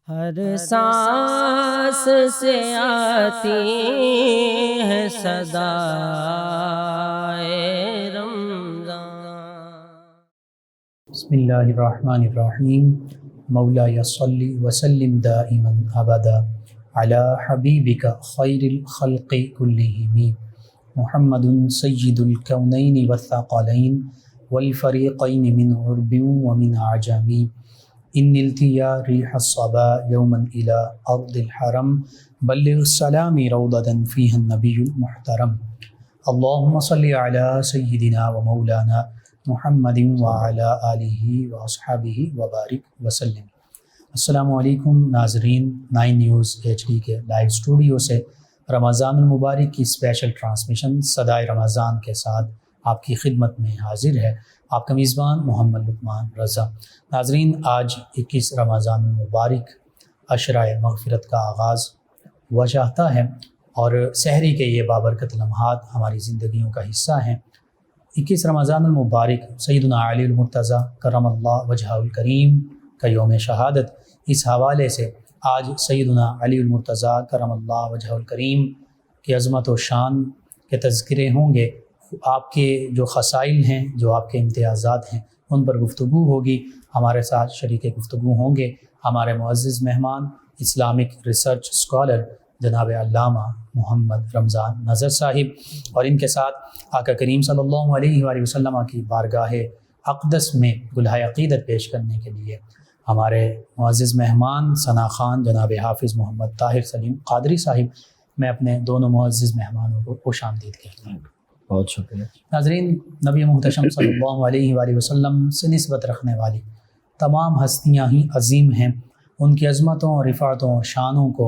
ہر سانس سے آتی ہے صدائے رمضان۔ بسم اللہ الرحمن الرحیم۔ مولا صلی وسلم دائما ابدا علی حبیبک خیر الخلق کلہم محمد سید الکونین والثقلین والفریقین من عرب ومن عجم ان التیا ریح الصبا یوما الى ارض الحرم بلغ السلام روضة فیہا النبی المحترم اللہم صلی علی سیدنا و مولانا محمد وعلی آلہ واصحابہ وبارک وسلم۔ السلام علیکم ناظرین، 9 نیوز HD کے لائیو اسٹوڈیو سے رمضان المبارک کی اسپیشل ٹرانسمیشن صدائے رمضان کے ساتھ آپ کی خدمت میں حاضر ہے آپ کا میزبان محمد لقمان رضا۔ ناظرین، آج 21 رمضان المبارک عشرۂ مغفرت کا آغاز ہوا چاہتا ہے اور سحری کے یہ بابرکت لمحات ہماری زندگیوں کا حصہ ہیں۔ 21 رمضان المبارک سیدنا علی المرتضیٰ کرم اللہ وجہہ الکریم کا یوم شہادت، اس حوالے سے آج سیدنا علی المرتضیٰ کرم اللہ وجہہ الکریم کی عظمت و شان کے تذکرے ہوں گے۔ آپ کے جو خصائل ہیں، جو آپ کے امتیازات ہیں، ان پر گفتگو ہوگی۔ ہمارے ساتھ شریک گفتگو ہوں گے ہمارے معزز مہمان اسلامک ریسرچ اسکالر جناب علامہ محمد رمضان نظر صاحب، اور ان کے ساتھ آقا کریم صلی اللہ علیہ وآلہ وسلم کی بارگاہ اقدس میں گلہائے عقیدت پیش کرنے کے لیے ہمارے معزز مہمان ثنا خان جناب حافظ محمد طاہر سلیم قادری صاحب۔ میں اپنے دونوں معزز مہمانوں کو خوش آمدید کہتا ہوں۔ بہت شکریہ ناظرین، نبی محتشم صلی اللہ علیہ وآلہ وسلم سے نسبت رکھنے والی تمام ہستیاں ہی عظیم ہیں۔ ان کی عظمتوں اور رفعتوں اور شانوں کو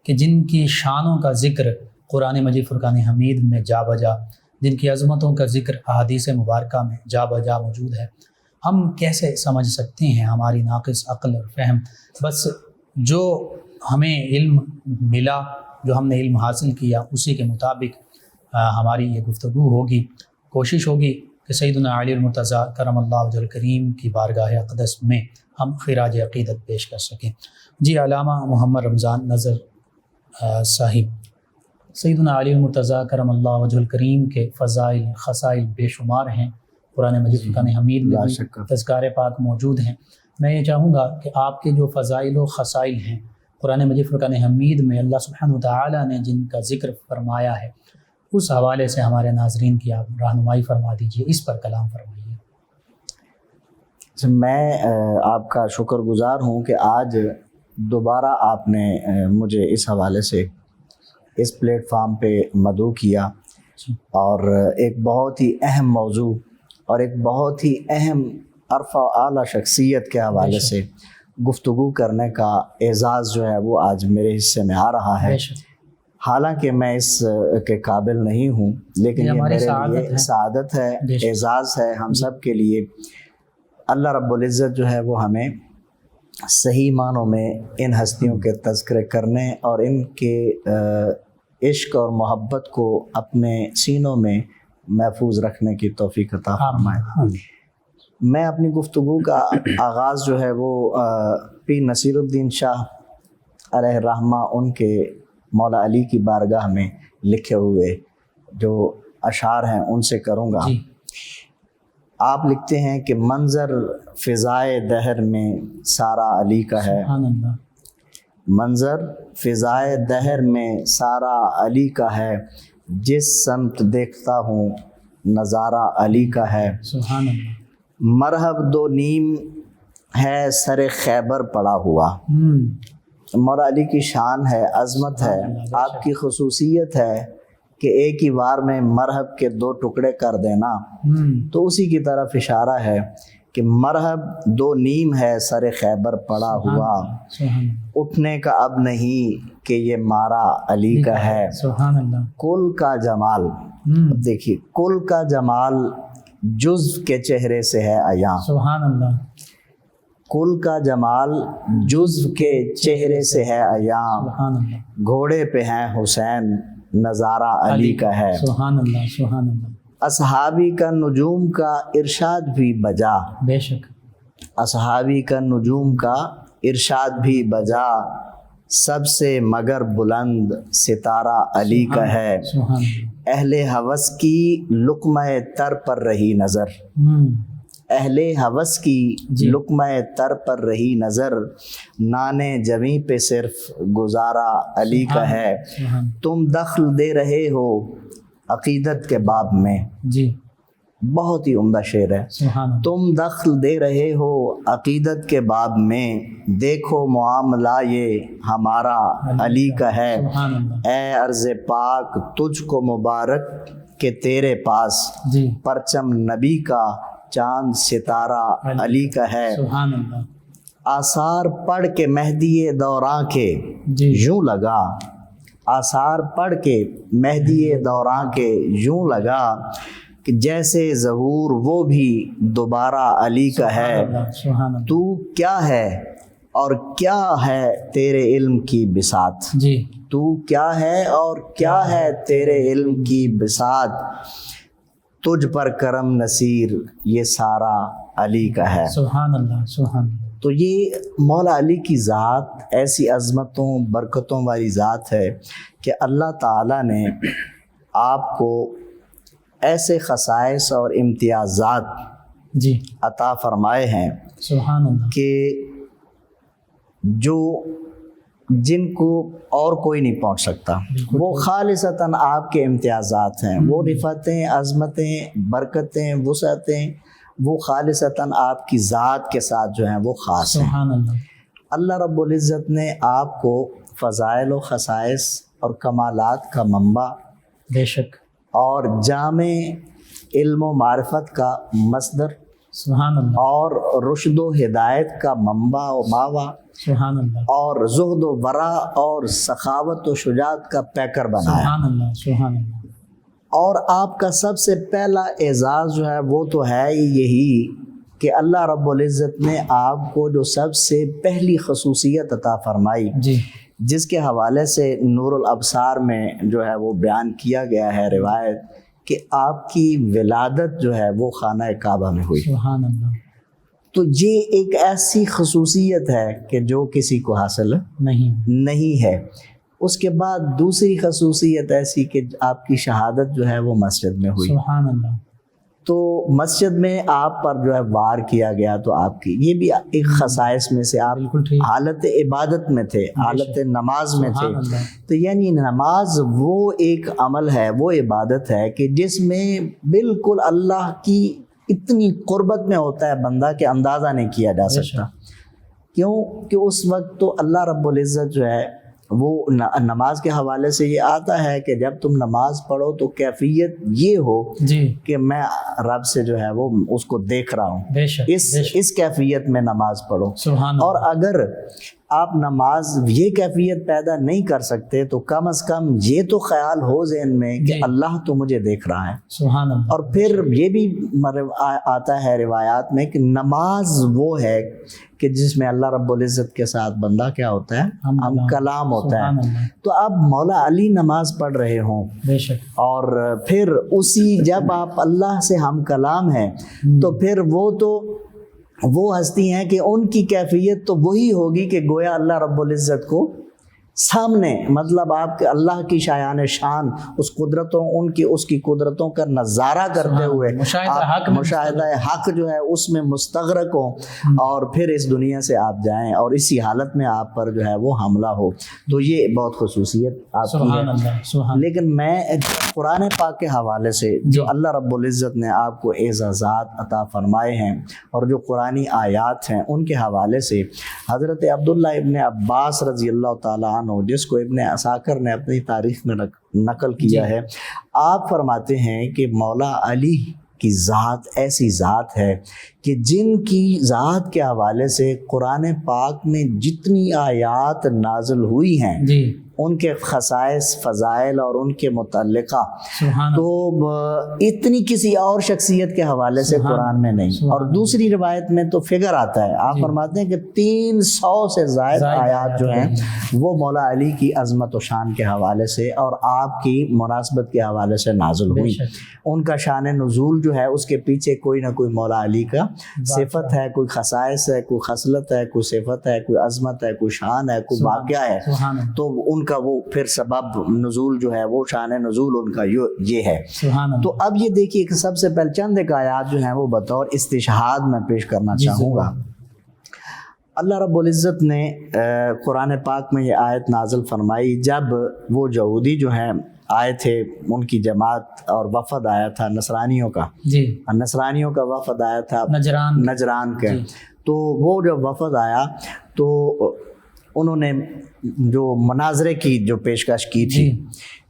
کہ جن کی شانوں کا ذکر قرآن مجید فرقان حمید میں جا بجا، جن کی عظمتوں کا ذکر احادیث مبارکہ میں جا بجا موجود ہے، ہم کیسے سمجھ سکتے ہیں؟ ہماری ناقص عقل اور فہم، بس جو ہمیں علم ملا، جو ہم نے علم حاصل کیا، اسی کے مطابق ہماری یہ گفتگو ہوگی۔ کوشش ہوگی کہ سیدنا علی المرتضیٰ کرم اللہ وجہ الکریم کی بارگاہ اقدس میں ہم خراج عقیدت پیش کر سکیں۔ جی علامہ محمد رمضان نظر صاحب، سیدنا علی المرتضیٰ کرم اللہ وجہ الکریم کے فضائل خصائل بے شمار ہیں، قرآن مجید فرقان حمید میں تذکار پاک موجود ہیں۔ میں یہ چاہوں گا کہ آپ کے جو فضائل و خصائل ہیں قرآن مجید فرقان حمید میں اللہ سبحانہ وتعالی نے جن کا ذکر فرمایا ہے، اس حوالے سے ہمارے ناظرین کی آپ رہنمائی فرما دیجیے، اس پر کلام فرمائیے۔ میں آپ کا شکر گزار ہوں کہ آج دوبارہ آپ نے مجھے اس حوالے سے اس پلیٹ فارم پہ مدعو کیا، اور ایک بہت ہی اہم موضوع اور ایک بہت ہی اہم عرفہ و اعلیٰ شخصیت کے حوالے سے گفتگو کرنے کا اعزاز جو ہے وہ آج میرے حصے میں آ رہا ہے۔ حالانکہ میں اس کے قابل نہیں ہوں، لیکن یہ میرے لیے سعادت ہے، اعزاز ہے ہم سب کے لیے۔ اللہ رب العزت جو ہے وہ ہمیں صحیح معنوں میں ان ہستیوں کے تذکرے کرنے اور ان کے عشق اور محبت کو اپنے سینوں میں محفوظ رکھنے کی توفیق عطا فرمائے۔ میں اپنی گفتگو کا آغاز جو ہے وہ پیر نصیر الدین شاہ علیہ الرحمہ ان کے مولا علی کی بارگاہ میں لکھے ہوئے جو اشعار ہیں ان سے کروں گا۔ آپ لکھتے ہیں کہ منظر فضائے دہر میں سارا علی کا ہے، منظر فضائے دہر میں سارا علی کا ہے، جس سمت دیکھتا ہوں نظارہ علی کا ہے، مرحب دو نیم ہے سر خیبر پڑا ہوا۔ مولا علی کی شان ہے، عظمت ہے، آپ کی خصوصیت ہے کہ ایک ہی وار میں مرحب کے 2 ٹکڑے کر دینا، تو اسی کی طرف اشارہ ہے کہ مرحب 2 نیم ہے سر خیبر پڑا ہوا، اٹھنے کا اب نہیں کہ یہ مارا علی کا ہے، کل کا جمال، دیکھیے کل کا جمال جزو کے چہرے سے ہے عیاں، کل کا جمال جزو کے چہرے سے ہے عیاں، گھوڑے پہ ہیں حسین نظارہ علی کا ہے، اصحابی کا نجوم کا ارشاد بھی بجا، بے شک اصحابی کا نجوم کا ارشاد بھی بجا سب سے مگر بلند ستارہ علی کا ہے، سبحان اہل ہوس کی لقمہ تر پر رہی نظر، اہل ہوس کی لقمہ تر پر رہی نظر، نانے جویں پہ صرف گزارا علی کا ہے، تم دخل دے رہے ہو عقیدت کے باب میں، جی بہت ہی عمدہ شعر ہے، سبحان اللہ، تم دخل دے رہے ہو عقیدت کے باب میں، دیکھو معاملہ یہ ہمارا علی کا ہے، سبحان اللہ، اے عرض پاک تجھ کو مبارک کہ تیرے پاس جی پرچم نبی کا چاند ستارہ علی کا ہے، سبحان اللہ، آثار پڑھ کے مہدی دوراں کے جی یوں لگا، آثار پڑھ کے مہدی دوراں کے یوں لگا کہ جیسے ظہور وہ بھی دوبارہ علی کا ہے، سبحان اللہ، تو کیا ہے اور کیا ہے تیرے علم کی بساط، جی تو کیا ہے اور کیا ہے تیرے علم کی بساط، تجھ پر کرم نصیر یہ سارا علی کا ہے۔ سبحان اللہ، سبحان اللہ، تو یہ مولا علی کی ذات ایسی عظمتوں برکتوں والی ذات ہے کہ اللہ تعالیٰ نے آپ کو ایسے خصائص اور امتیازات جی عطا فرمائے ہیں سبحان اللہ، کہ جو جن کو اور کوئی نہیں پہنچ سکتا، وہ خالصتاً آپ کے امتیازات ہیں، وہ رفتیں، عظمتیں، برکتیں، وسعتیں، وہ خالصتاً آپ کی ذات کے ساتھ جو ہیں وہ خاص ہیں۔ سبحان اللہ، اللہ رب العزت نے آپ کو فضائل و خصائص اور کمالات کا منبع بے شک، اور جامع علم و معرفت کا مصدر سبحان اللہ، اور رشد و ہدایت کا منبع و ماوا سبحان اللہ، اور زہد و ورع اور سخاوت و شجاعت کا پیکر بنایا، سبحان اللہ، سبحان اللہ، اور آپ کا سب سے پہلا اعزاز جو ہے وہ تو ہے یہی کہ اللہ رب العزت نے آپ کو جو سب سے پہلی خصوصیت عطا فرمائی، جی جس کے حوالے سے نور الابصار میں جو ہے وہ بیان کیا گیا ہے روایت کہ آپ کی ولادت جو ہے وہ خانہ کعبہ میں ہوئی، سبحان اللہ، تو یہ ایک ایسی خصوصیت ہے کہ جو کسی کو حاصل نہیں ہے۔ اس کے بعد دوسری خصوصیت ایسی کہ آپ کی شہادت جو ہے وہ مسجد میں ہوئی، سبحان اللہ، تو مسجد میں آپ پر جو ہے وار کیا گیا، تو آپ کی یہ بھی ایک خصائص میں سے، آپ بالکل ٹھیک، حالت عبادت میں تھے، حالت نماز میں تھے، سبحان اللہ، تو یعنی نماز وہ ایک عمل ہے، وہ عبادت ہے کہ جس میں بالکل اللہ کی اتنی قربت میں ہوتا ہے بندہ کہ اندازہ نہیں کیا جا سکتا، کیوں کہ اس وقت تو اللہ رب العزت جو ہے وہ نماز کے حوالے سے یہ آتا ہے کہ جب تم نماز پڑھو تو کیفیت یہ ہو جی کہ میں رب سے جو ہے وہ اس کو دیکھ رہا ہوں، بے شک، اس کیفیت میں نماز پڑھو، سبحان اللہ، اور اگر آپ نماز یہ کیفیت پیدا نہیں کر سکتے تو کم از کم یہ تو خیال ہو ذہن میں کہ اللہ تو مجھے دیکھ رہا ہے، سبحان اللہ، اور پھر یہ بھی آتا ہے روایات میں کہ نماز وہ ہے کہ جس میں اللہ رب العزت کے ساتھ بندہ کیا ہوتا ہے، ہم کلام ہوتا ہے، تو اب مولا علی نماز پڑھ رہے ہوں، بے شک، اور پھر اسی جب آپ اللہ سے ہم کلام ہیں تو پھر وہ ہستی ہیں کہ ان کی کیفیت تو وہی ہوگی کہ گویا اللہ رب العزت کو سامنے، مطلب آپ کے اللہ کی شایان شان اس قدرتوں اس کی قدرتوں کا نظارہ کرتے ہوئے مشاہدہ حق جو ہے اس میں مستغرق ہوں، اور پھر اس دنیا سے آپ جائیں اور اسی حالت میں آپ پر جو ہے وہ حملہ ہو، تو یہ بہت خصوصیت آپ کی ہے۔ لیکن میں قرآن پاک کے حوالے سے جو اللہ رب العزت نے آپ کو اعزازات عطا فرمائے ہیں اور جو قرآنی آیات ہیں ان کے حوالے سے حضرت عبداللہ ابن عباس رضی اللہ تعالیٰ عنہ، جس کو ابن عساکر نے اپنی تاریخ میں نقل کیا ہے، آپ فرماتے ہیں کہ مولا علی کی ذات ایسی ذات ہے کہ جن کی ذات کے حوالے سے قرآن پاک میں جتنی آیات نازل ہوئی ہیں ان کے خصائص، فضائل اور ان کے متعلقہ تو اتنی کسی اور شخصیت کے حوالے سے قرآن میں نہیں، اور دوسری روایت میں تو فگر آتا ہے، آپ فرماتے ہیں کہ 300 سے زائد آیات جو ہیں وہ مولا علی کی عظمت و شان کے حوالے سے اور آپ کی مناسبت کے حوالے سے نازل ہوئی، ان کا شان نزول جو ہے اس کے پیچھے کوئی نہ کوئی مولا علی کا صفت ہے، کوئی خصائص ہے، کوئی خصلت ہے، کوئی صفت ہے، کوئی عظمت ہے، کوئی شان ہے، کوئی واقعہ ہے، تو ان کا وہ پھر سبب نزول جو ہے وہ شان نزول ان کا یہ ہے۔ تو اب یہ دیکھیے کہ سب سے پہلے چند ایک آیات جو ہیں وہ بطور استشہاد میں پیش کرنا چاہوں گا۔ اللہ رب العزت نے قرآن پاک میں یہ آیت نازل فرمائی جب وہ یہودی جو ہیں آئے تھے، ان کی جماعت اور وفد آیا تھا نصرانیوں کا، نصرانیوں کا وفد آیا تھا نجران کے، تو وہ جب وفد آیا تو انہوں نے جو مناظرے کی جو پیشکش کی تھی،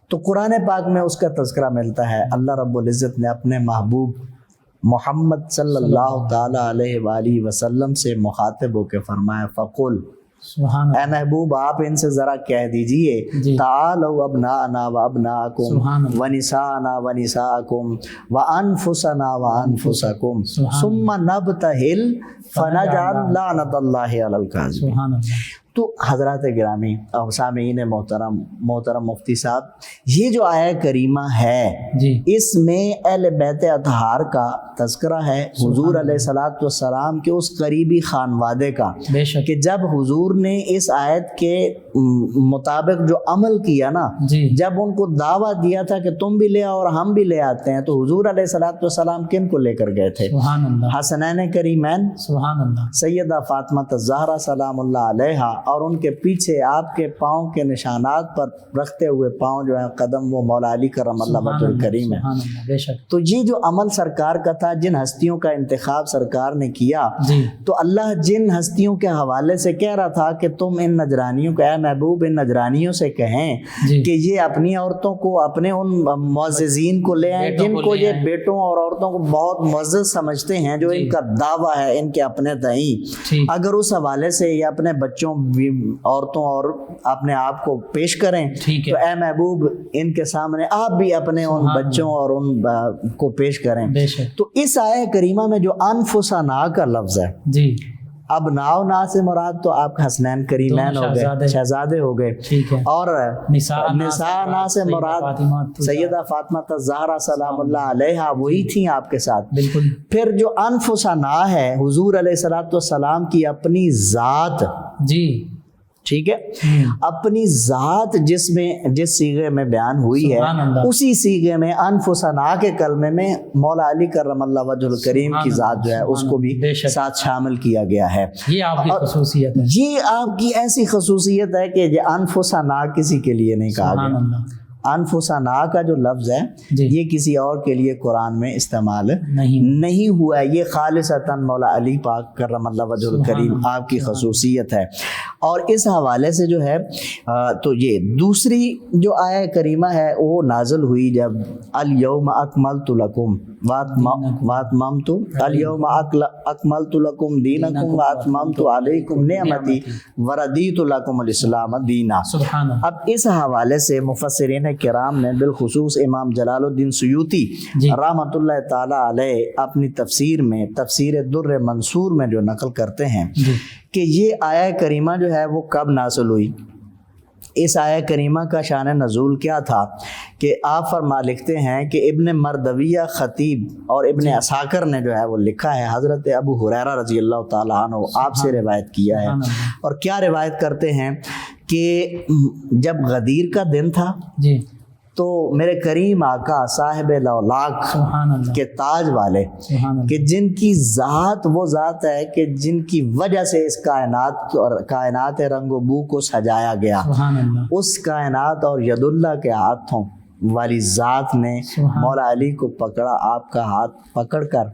تو قرآن پاک میں اس کا تذکرہ ملتا ہے۔ اللہ رب العزت نے اپنے محبوب محمد صلی اللہ تعالیٰ علیہ وآلہ وسلم سے مخاطب ہو کے فرمایا فقل، اے محبوب آپ ان سے ذرا کہہ دیجئے تعالوا ابناءنا وابناءکم ونساءنا ونساءکم وانفسنا وانفسکم ثم نبتہل فنجعل لعنت اللہ علی الکاذبین۔ تو حضرات گرامی اور سامعین محترم مفتی صاحب، یہ جو آیہ کریمہ ہے اس میں اہل بیت اطہار کا تذکرہ ہے، حضور علیہ الصلوۃ والسلام کے اس قریبی خانوادے کا، کہ جب حضور نے اس آیت کے مطابق جو عمل کیا نا، جب ان کو دعویٰ دیا تھا کہ تم بھی لے آؤ اور ہم بھی لے آتے ہیں، تو حضور علیہ الصلوۃ والسلام کن کو لے کر گئے تھے؟ حسنین کریمین، سیدہ فاطمہ الزہرا سلام اللہ علیہا، اور ان کے پیچھے آپ کے پاؤں کے نشانات پر رکھتے ہوئے پاؤں جو ہیں قدم، وہ مولا علی کرم اللہ وجہ الکریم ہے۔ تو یہ جو عمل سرکار کا تھا، جن ہستیوں کا انتخاب سرکار نے کیا، تو اللہ جن ہستیوں کے حوالے سے کہہ رہا تھا کہ تم ان نجرانیوں کو، اے محبوب ان نجرانیوں سے کہیں کہ یہ اپنی عورتوں کو، اپنے ان معززین کو لے آئیں جن کو یہ بیٹوں اور عورتوں کو بہت معزز سمجھتے ہیں، جو ان کا دعویٰ ہے ان کے اپنے تئیں، اگر اس حوالے سے یہ اپنے بچوں عورتوں اور اپنے آپ کو پیش کریں، تو اے محبوب ان کے سامنے آپ بھی اپنے ان بچوں اور ان کو پیش کریں۔ تو اس آیہ کریمہ میں جو انفسنا کا لفظ ہے، اب نا سے مراد تو آپ کا حسنین کریمین ہو گئے، شہزادے ہو گئے، اور نساء سے مراد سیدہ فاطمہ الزہرا سلام اللہ علیہا وہی تھیں آپ کے ساتھ۔ پھر جو انفسنا ہے حضور علیہ الصلوۃ والسلام کی اپنی ذات، ٹھیک ہے، اپنی ذات جس صیغے میں بیان ہوئی ہے، اسی صیغے میں انفسنا کے کلمے میں مولا علی کرم اللہ وجہ الکریم کی ذات جو ہے اس کو بھی ساتھ شامل کیا گیا ہے۔ یہ آپ کی خصوصیت ہے، یہ آپ کی ایسی خصوصیت ہے کہ یہ انفسنا کسی کے لیے نہیں کہا گیا۔ انفسنا کا جو لفظ ہے یہ کسی اور کے لیے قرآن میں استعمال نہیں ہوا ہے، یہ خالصتاً مولا علی پاک کرم اللہ وجہ الکریم آپ کی خصوصیت ہے۔ اور اس حوالے سے جو ہے تو یہ دوسری جو آیہ کریمہ ہے وہ نازل ہوئی جب الیوم اکملت لکم واتممت الیوم اکملت لکم دینکم واتممت علیکم نعمتی وردیت لکم الاسلام دینا۔ اب اس حوالے سے مفسرین کرام نے بالخصوص امام جلال الدین سیوطی رحمۃ اللہ تعالی علیہ اپنی تفسیر میں تفسیر در منصور میں جو نقل کرتے ہیں کہ یہ آیہ کریمہ جو ہے وہ کب نازل ہوئی۔ اس آیہ کریمہ کا شان نزول کیا تھا کہ آپ لکھتے ہیں کہ ابن مردویہ خطیب اور ابن عساکر نے جو ہے وہ لکھا ہے، حضرت ابو ہریرہ رضی اللہ تعالیٰ عنہ آپ سے روایت کیا ہے، اور کیا روایت کرتے ہیں کہ جب غدیر کا دن تھا تو میرے کریم آقا صاحب لولاک کے تاج والے، کہ جن کی ذات وہ ذات ہے کہ جن کی وجہ سے اس کائنات رنگ و بو کو سجایا گیا، اس کائنات اور ید اللہ کے ہاتھوں والی ذات نے مولا علی کو پکڑا، آپ کا ہاتھ پکڑ کر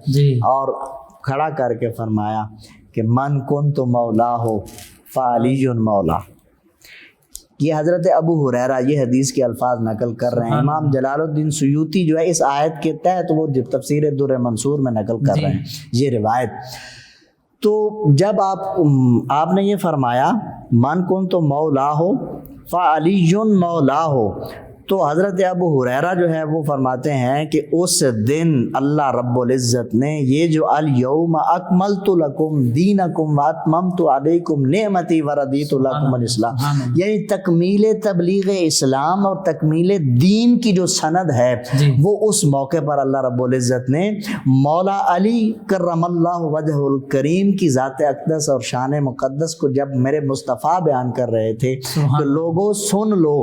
اور کھڑا کر کے فرمایا کہ من کنت مولا ہو فعلی مولا۔ یہ حضرت ابو ہریرہ یہ حدیث کے الفاظ نقل کر رہے ہیں۔ امام جلال الدین سیوطی جو ہے اس آیت کے تحت وہ تفسیر در منصور میں نقل کر رہے ہیں یہ روایت۔ تو جب آپ نے یہ فرمایا من کن تو مولا ہو فعلی مولا ہو، تو حضرت ابو ہریرہ جو ہے وہ فرماتے ہیں کہ اس دن اللہ رب العزت نے یہ جو الیوم اکملت لکم دینکم واتممت علیکم نعمتی ورضیت لکم الاسلام، یعنی تکمیل تبلیغ اسلام اور تکمیل دین کی جو سند ہے وہ اس موقع پر اللہ رب العزت نے مولا علی کرم اللہ وجہ الکریم کی ذات اقدس اور شان مقدس کو جب میرے مصطفیٰ بیان کر رہے تھے تو لوگوں سن لو،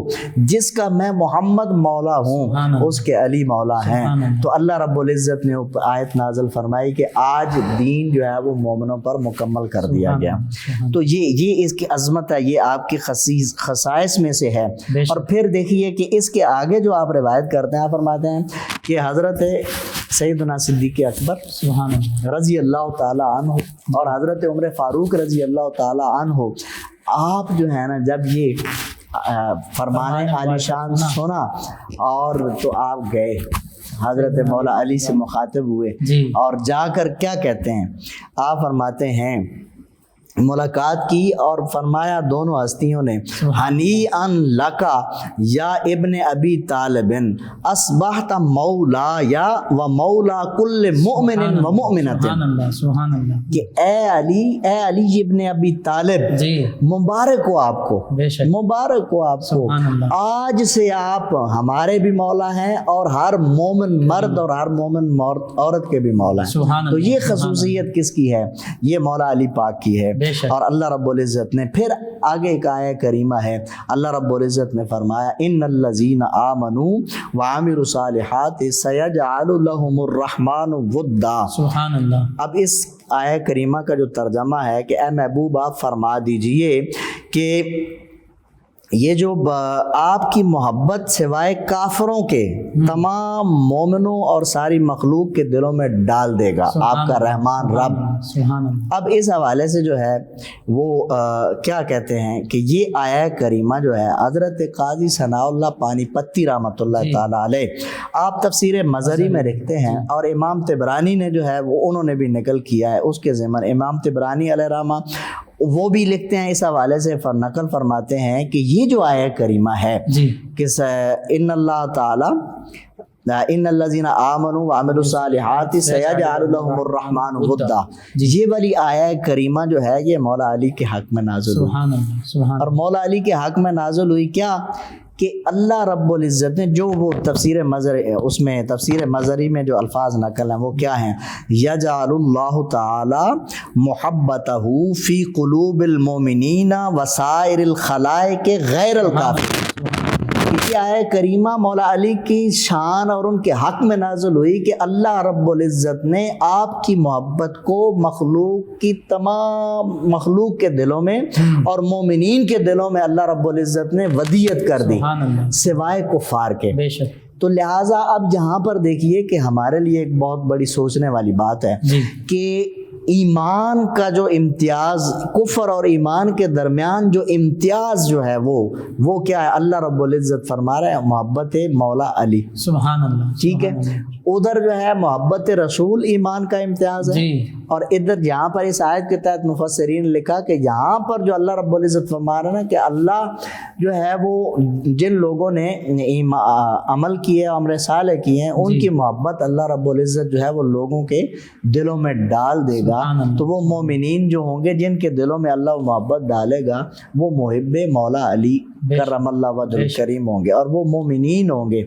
جس کا میں محمد مولا ہوں اس کے علی مولا ہیں۔ تو اللہ رب العزت نے آیت نازل فرمائی کہ آج دین جو ہے وہ مومنوں پر مکمل کر دیا گیا۔ تو یہ اس کی عظمت ہے، یہ آپ کی خصائص میں سے ہے۔ اور پھر دیکھیے کہ اس کے آگے جو آپ روایت کرتے ہیں، آپ فرماتے ہیں کہ حضرت سیدنا صدیق اکبر رضی اللہ تعالی عنہ اور حضرت عمر فاروق رضی اللہ تعالی عنہ، آپ جو ہے نا جب یہ فرمان عالی شان سنا اور تو آپ گئے حضرت مولا علی سے مخاطب ہوئے اور جا کر کیا کہتے ہیں، آپ فرماتے ہیں ملاقات کی اور فرمایا دونوں ہستیوں نے ہنیئا لکا یا ابن ابی طالب اصبحت مولا یا و مولا کل مؤمن و مؤمنۃ، کہ اے علی ابن ابی طالب مبارک ہو آپ کو، مبارک ہو آپ کو، آج سے آپ ہمارے بھی مولا ہیں اور ہر مومن مرد اور ہر مومن عورت کے بھی مولا ہیں۔ تو یہ خصوصیت کس کی ہے؟ یہ مولا علی پاک کی ہے۔ اور اللہ رب العزت نے پھر آگے ایک آیہ کریمہ ہے، اللہ رب العزت نے فرمایا ان الذین آمنوا وعملوا الصالحات سیجعل لهم الرحمن ودا۔ سبحان اللہ۔ اب اس آیہ کریمہ کا جو ترجمہ ہے کہ اے محبوب آپ فرما دیجئے کہ یہ جو آپ کی محبت سوائے کافروں کے تمام مومنوں اور ساری مخلوق کے دلوں میں ڈال دے گا آپ کا رحمان رب۔ اب اس حوالے سے جو ہے وہ کیا کہتے ہیں کہ یہ آیہ کریمہ جو ہے حضرت قاضی ثناء اللہ پانی پتی رحمۃ اللہ تعالی علیہ آپ تفسیر مظہری میں لکھتے ہیں، اور امام طبرانی نے جو ہے وہ انہوں نے بھی نقل کیا ہے اس کے ضمن، امام طبرانی علیہ رحمہ وہ بھی لکھتے ہیں اس حوالے سے نقل فرماتے ہیں کہ یہ جو آیہ کریمہ ہے کہ ان اللہ تعالی ان الذین آمنوا وعملوا الصالحات سیجعل لهم الرحمن ودا، یہ والی آیہ کریمہ جو ہے یہ مولا علی کے حق میں نازل ہوئی۔ اور مولا علی کے حق میں نازل ہوئی کیا کہ اللہ رب العزت نے جو وہ تفسیر مظہر اس میں تفسیر مظہری میں جو الفاظ نقل ہیں وہ کیا ہیں، یجعل اللہ تعالی محبتہ فی قلوب المؤمنین وسائر الخلائق غیر الکافرین۔ یہ آیہ کریمہ مولا علی کی شان اور ان کے حق میں نازل ہوئی کہ اللہ رب العزت نے آپ کی محبت کو مخلوق کی تمام مخلوق کے دلوں میں اور مومنین کے دلوں میں اللہ رب العزت نے ودیت کر دی سوائے کفار کے۔ تو لہٰذا اب جہاں پر دیکھیے کہ ہمارے لیے ایک بہت بڑی سوچنے والی بات ہے کہ ایمان کا جو امتیاز، کفر اور ایمان کے درمیان جو امتیاز جو ہے وہ کیا ہے؟ اللہ رب العزت فرما رہا ہے محبت مولا علی، سبحان اللہ، ٹھیک ہے۔ ادھر جو ہے محبت رسول ایمان کا امتیاز ہے، اور ادھر یہاں پر اس آیت کے تحت مفسرین لکھا کہ یہاں پر جو اللہ رب العزت فرما رہا ہے نا کہ اللہ جو ہے وہ جن لوگوں نے عمل کیے، عمل صالح کیے ہیں، ان کی محبت اللہ رب العزت جو ہے وہ لوگوں کے دلوں میں ڈال دے گا۔ تو وہ مومنین جو ہوں گے جن کے دلوں میں اللہ محبت ڈالے گا وہ محب مولا علی کرم اللہ وجہ الکریم ہوں گے، اور وہ مومنین ہوں گے۔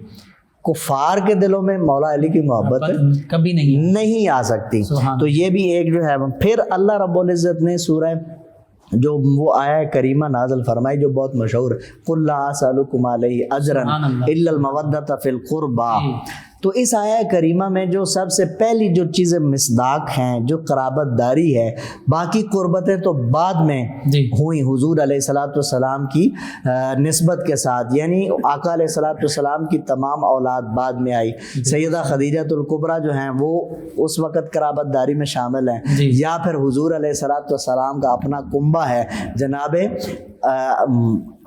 کفار کے دلوں میں مولا علی کی محبت کبھی نہیں آ سکتی۔ تو یہ بھی ایک جو ہے۔ پھر اللہ رب العزت نے سورہ جو وہ آیہ کریمہ نازل فرمائی جو بہت مشہور، قُلْ لَا أَسْأَلُكُمْ عَلَيْهِ أَجْرًا إِلَّا الْمَوَدَّةَ فِي الْقُرْبَى۔ تو اس آیہ کریمہ میں جو سب سے پہلی جو چیزیں مصداق ہیں، جو قرابت داری ہے، باقی قربتیں تو بعد میں ہوئیں حضور علیہ الصلوۃ والسلام کی نسبت کے ساتھ، یعنی آقا علیہ الصلوۃ والسلام کی تمام اولاد بعد میں آئی۔ سیدہ خدیجہ الکبریٰ جو ہیں وہ اس وقت قرابت داری میں شامل ہیں، یا پھر حضور علیہ الصلوۃ والسلام کا اپنا کنبہ ہے جناب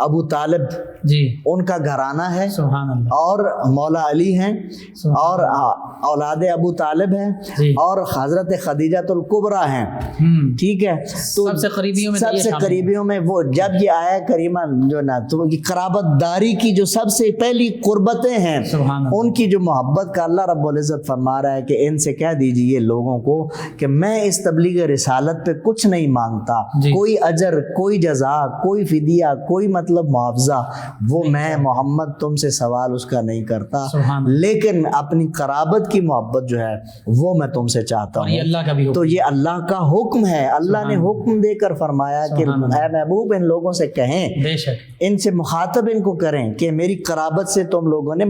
ابو طالب جی ان کا گھرانہ ہے سبحان اللہ اور مولا علی ہیں اور اولاد ابو طالب ہیں جی اور حضرت خدیجہ الکبریٰ ہیں، ٹھیک ہے، تو سب سے قریبیوں میں سب سے قریبیوں میں وہ جب یہ آیا کریمہ جو نا تو یہ قرابت داری کی جو سب سے پہلی قربتیں ہیں ان کی جو محبت کا اللہ رب العزت فرما رہا ہے کہ ان سے کہہ دیجئے لوگوں کو کہ میں اس تبلیغ رسالت پہ کچھ نہیں مانگتا، کوئی اجر، کوئی جزا، کوئی فدیہ، کوئی مطلب معاوضہ، وہ میں محمد تم سے سوال اس کا نہیں کرتا، لیکن اپنی قرابت کی محبت جو ہے وہ میں تم سے چاہتا ہوں۔ تو یہ اللہ کا حکم ہے، اللہ نے حکم دے کر فرمایا کہ اے محبوب ان لوگوں سے کہیں، ان سے مخاطب ان کو کریں کہ میری قرابت سے تم لوگوں نے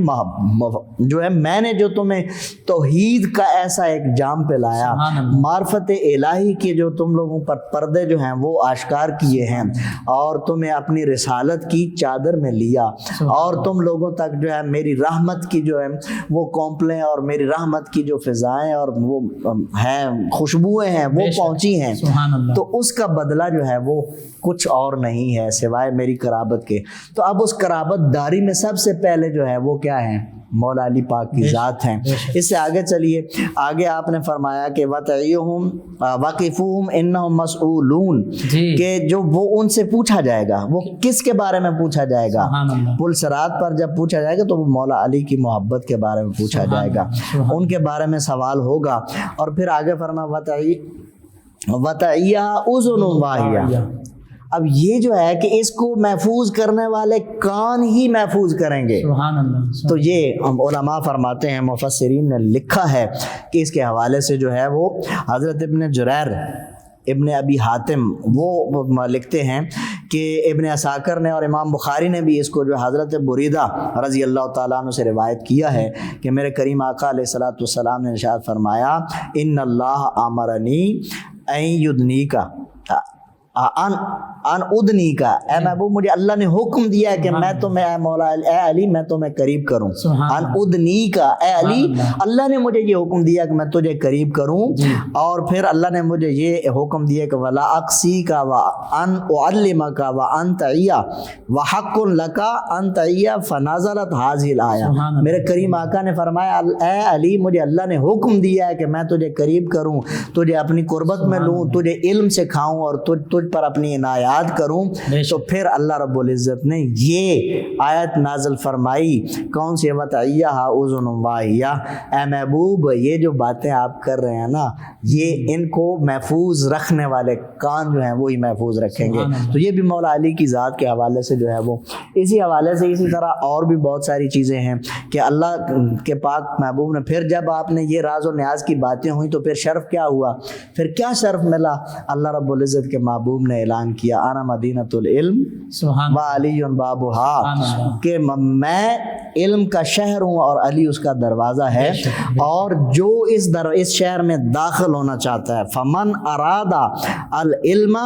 جو ہے میں نے جو تمہیں توحید کا ایسا ایک جام پہ لایا، معرفت الہی کے جو تم لوگوں پر پردے جو ہیں وہ آشکار کیے ہیں اور تمہیں اپنی رسالت کی چادر میں لیا اور تم لوگوں تک جو ہے میری رحمت کی جو ہے وہ کمپلیں اور میری رحمت کی جو فضائیں اور وہ ہیں خوشبوئیں ہیں وہ پہنچی ہیں، تو اس کا بدلہ جو ہے وہ کچھ اور نہیں ہے سوائے میری قرابت کے۔ تو اب اس قرابت داری میں سب سے پہلے جو ہے وہ کیا ہے؟ مولا علی پاک کی ذات ہیں۔ اس سے آگے چلیے، آگے آپ نے فرمایا کہ وَتَعِيُّهُمْ وَقِفُوهُمْ إِنَّهُمْ مَسْئُولُونَ، کہ جو وہ ان سے پوچھا جائے گا، وہ کس کے بارے میں پوچھا جائے گا؟ پل صراط پر جب پوچھا جائے گا تو وہ مولا علی کی محبت کے بارے میں پوچھا جائے گا، ان کے بارے میں سوال ہوگا۔ اور پھر آگے فرمایا وَتَعِيَّهَا أُذُنٌ وَاهِيَةٌ، اب یہ جو ہے کہ اس کو محفوظ کرنے والے کان ہی محفوظ کریں گے۔ تو یہ علماء فرماتے ہیں، مفسرین نے لکھا ہے کہ اس کے حوالے سے جو ہے وہ حضرت ابن جریر ابن ابی حاتم وہ لکھتے ہیں کہ ابن عساکر نے اور امام بخاری نے بھی اس کو جو حضرت بریدہ رضی اللہ تعالیٰ عنہ سے روایت کیا ہے کہ میرے کریم آقا علیہ الصلوۃ والسلام نے ارشاد فرمایا ان اللہ امرنی ان یدنیکا ان ادنی کا، اے محبوب مجھے اللہ نے حکم دیا ہے کہ میں تمہیں اے مولا اے علی میں تمہیں قریب کروں، ان ادنی کا، اے علی اللہ نے مجھے یہ حکم دیا کہ میں تجھے قریب کروں، اور پھر اللہ نے مجھے یہ حکم دیا کہ ولا اقسی کا وان اعلمک وانت عیا وحق لک انت عیا فنزلت هذه الايه، میرے کریم آقا نے فرمایا اے علی مجھے اللہ نے حکم دیا ہے کہ میں تجھے قریب کروں، تجھے اپنی قربت میں لوں، تجھے علم سکھاؤں اور تجھ پر اپنی عنایات کروں۔ تو پھر اللہ رب العزت نے یہ آیت نازل فرمائی، کون سی؟ وَتَعِيَّهَا أُذُنٌ وَاهِيَةٌ، اے محبوب یہ جو باتیں آپ کر رہے ہیں نا یہ ان کو محفوظ رکھنے والے کان جو ہیں وہی محفوظ رکھیں گے۔ تو یہ بھی مولا علی کی ذات کے حوالے سے جو ہے وہ اسی حوالے سے، اسی طرح اور بھی بہت ساری چیزیں ہیں کہ اللہ کے پاک محبوب نے پھر جب آپ نے یہ راز و نیاز کی باتیں ہوئیں تو پھر شرف کیا ہوا؟ پھر کیا شرف ملا؟ اللہ رب العزت کے محبوب نے اعلان کیا انا مدینۃ العلم وعلی بابھا، کہ میں علم کا شہر ہوں اور علی اس کا دروازہ ہے، اور جو اس شہر میں داخل ہونا چاہتا ہے فمن اراد العلم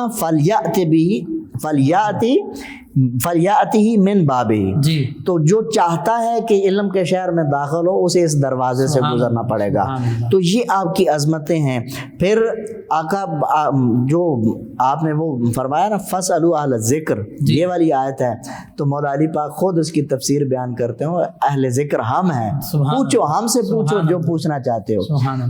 فلیاتی من بابی، تو جو چاہتا ہے کہ علم کے شہر میں داخل ہو اسے اس دروازے سے گزرنا پڑے گا۔ تو یہ آپ کی عظمتیں ہیں۔ پھر آقا جو آپ نے وہ فرمایا نا فَاسْأَلُوا أَهْلَ الذِّكْرِ، یہ والی آیت ہے، تو مولا علی پاک خود اس کی تفسیر بیان کرتے ہیں، اہل ذکر ہم ہیں، پوچھو ہم سے پوچھو جو پوچھنا چاہتے ہو۔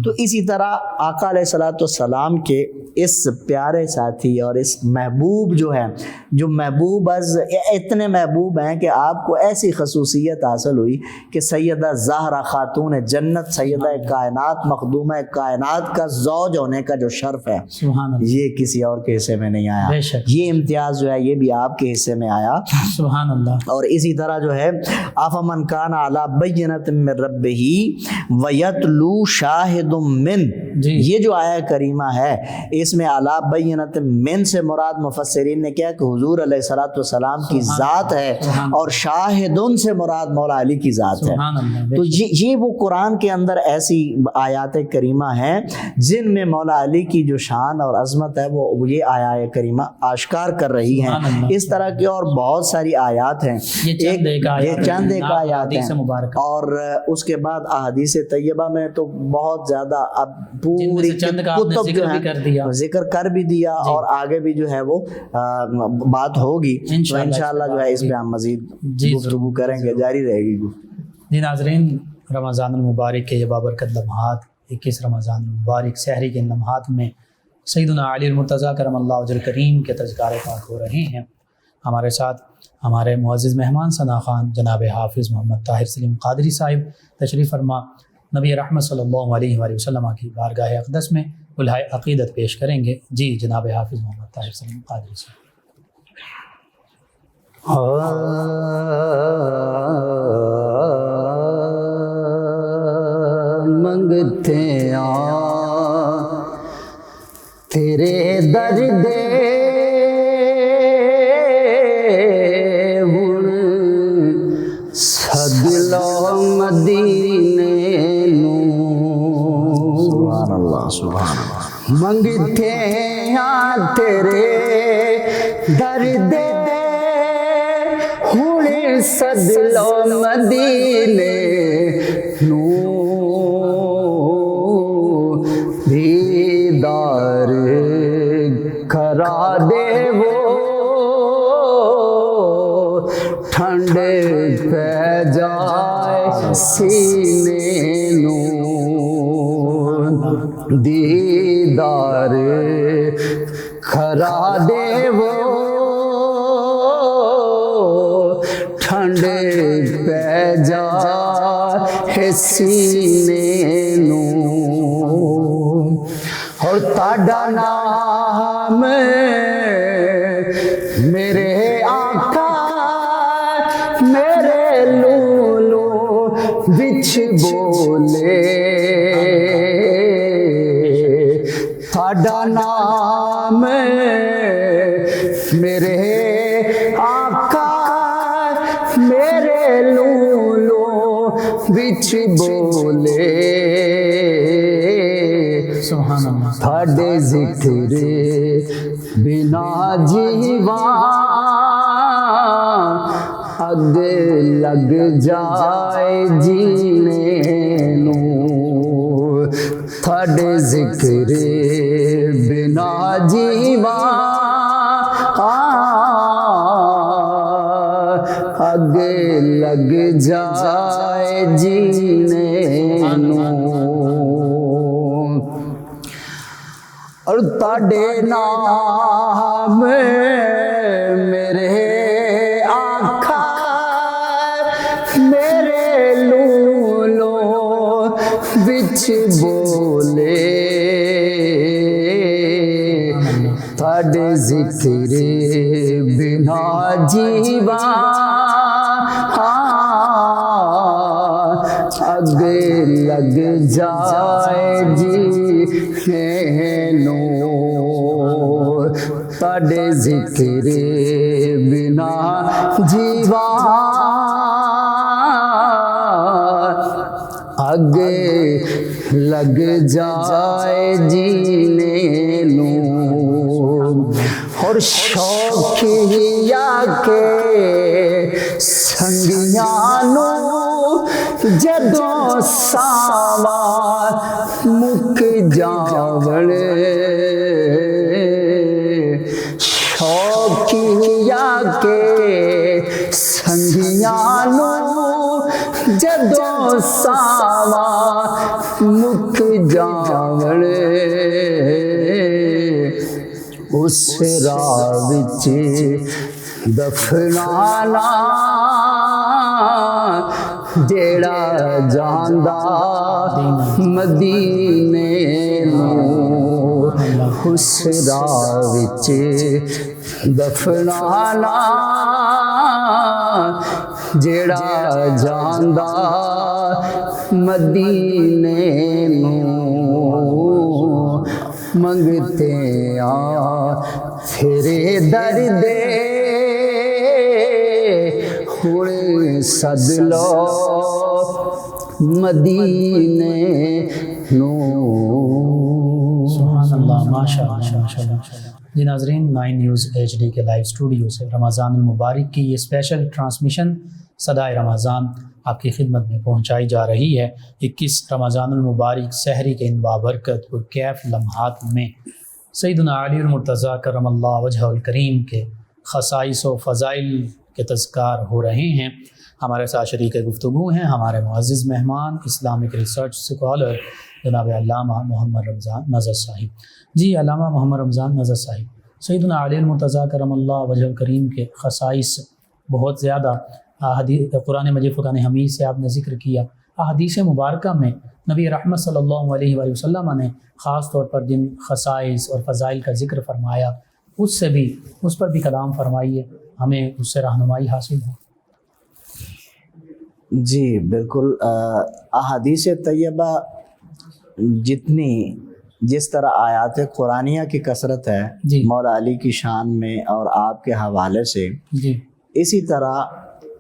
تو اسی طرح آقا علیہ الصلوۃ والسلام کے اس پیارے ساتھی اور اس محبوب جو ہے، جو محبوب اتنے محبوب ہیں کہ آپ کو ایسی خصوصیت حاصل ہوئی کہ سیدہ زہرا خاتون جنت، سیدہ کائنات، مخدومہ کائنات کا زوج ہونے کا جو شرف ہے یہ کسی اور کے حصے میں نہیں آیا، یہ امتیاز جو ہے یہ بھی آپ کے حصے میں آیا۔ سبحان اللہ۔ اور اسی طرح جو ہے افمن کان علی بینۃ من ربہ ویتلو شاہد من، یہ جو آیہ کریمہ ہے اس میں علی بینۃ من سے مراد مفسرین نے کیا کہ حضور علیہ الصلوۃ والسلام کی ذات ہے، اور شاہدن سے مراد مولا علی کی ذات ہے۔ تو یہ وہ قرآن کے اندر ایسی آیات کریمہ ہیں جن میں مولا علی کی جو شان اور عظمت ہے وہ یہ آیات کریمہ آشکار کر رہی ہیں۔ اس طرح کی اور بہت ساری آیات ہیں، یہ چند ایک آیات ہیں، اور اس کے بعد احادیث طیبہ میں تو بہت زیادہ اب پوری کتب جو ہے ذکر کر بھی دیا، اور آگے بھی جو ہے وہ بات ہوگی۔ تو انشاءاللہ جو ہے اس پہ ہم مزید گفتگو کریں گے، جاری رہے گی۔ جی ناظرین، رمضان المبارک کے یہ بابرکت لمحات، 21 رمضان المبارک سحری کے لمحات میں سیدنا علی المرتضیٰ کرم اللہ وجہ کریم کے تذکار پاک ہو رہے ہیں۔ ہمارے ساتھ ہمارے معزز مہمان ثنا خان جناب حافظ محمد طاہر سلیم قادری صاحب تشریف فرما نبی رحمت صلی اللہ علیہ وآلہ وسلم کی بارگاہ اقدس میں الہائے عقیدت پیش کریں گے۔ جی جناب حافظ محمد طاہر سلیم قادری صاحب۔ منگتے تیرے در دے ہن سد لو مدینے نوں، سبحان اللہ سبحان اللہ، منگتے تیرے در دے ہن سد لو مدینے نوں، دیدار کرا دے وہ ٹھنڈ پہ جائے سینے نوں، دیدار کرا دے وہ ٹھنڈ پہ جائے سینے نوں، اور تاڈا نام میرے آقا میرے لولو وچ بولے، تاڈا نام میرے آقا میرے لولو وچ بولے، سبحان اللہ، تھاڈے ذکر بنا جیواں اگ لگ جائے جینے نوں، تھاڈے ذکر بنا جیواں اگ لگ جائے جینے نوں، اور تاڈے نام میرے آقا میرے لولو وچ بولے، تاڈے ذکر بنا جیواں اگ لگ جائے جینے نوں، تاڈے ذکر بنا جیواں اگ لگ جائے جینے نوں، اور شوقیا کے سنگیاں نوں جدوں ساواں مک جاون، شوقیا کے سنگیاں نوں جدوں ساواں مک جاون، اس راہ وچ دفنانا جیڑا جاندا مدینے نوں، اس راہ وچ دفنانا جیڑا جاندا مدینے نوں، منگتے تیرے در دے ہن سد لو مدینے نوں۔ سبحان اللہ، ماشاء اللہ ماشاء اللہ۔ جی ناظرین، 9 نیوز HD کے لائیو اسٹوڈیو سے رمضان المبارک کی یہ اسپیشل ٹرانسمیشن صدائے رمضان آپ کی خدمت میں پہنچائی جا رہی ہے۔ 21 رمضان المبارک سحری کے ان بابرکت پرکیف لمحات میں سیدنا علی المرتضیٰ کرم اللہ وجہ الکریم کے خصائص و فضائل کے تذکار ہو رہے ہیں۔ ہمارے ساتھ شریک گفتگو ہیں ہمارے معزز مہمان اسلامک ریسرچ اسکالر جناب علامہ محمد رمضان نظر صاحب۔ جی علامہ محمد رمضان نظر صاحب، سیدنا علی المرتضیٰ کرم اللہ وجہ الکریم کے خصائص بہت زیادہ قرآن مجید فرقان حمید سے آپ نے ذکر کیا۔ احادیث مبارکہ میں نبی رحمت صلی اللہ علیہ وآلہ وسلم نے خاص طور پر جن خصائص اور فضائل کا ذکر فرمایا اس پر بھی کلام فرمائیے، ہمیں اس سے رہنمائی حاصل ہو۔ جی بالکل، احادیث طیبہ جس طرح آیات قرآنیہ کی کثرت ہے جی مولا علی کی شان میں اور آپ کے حوالے سے، جی اسی طرح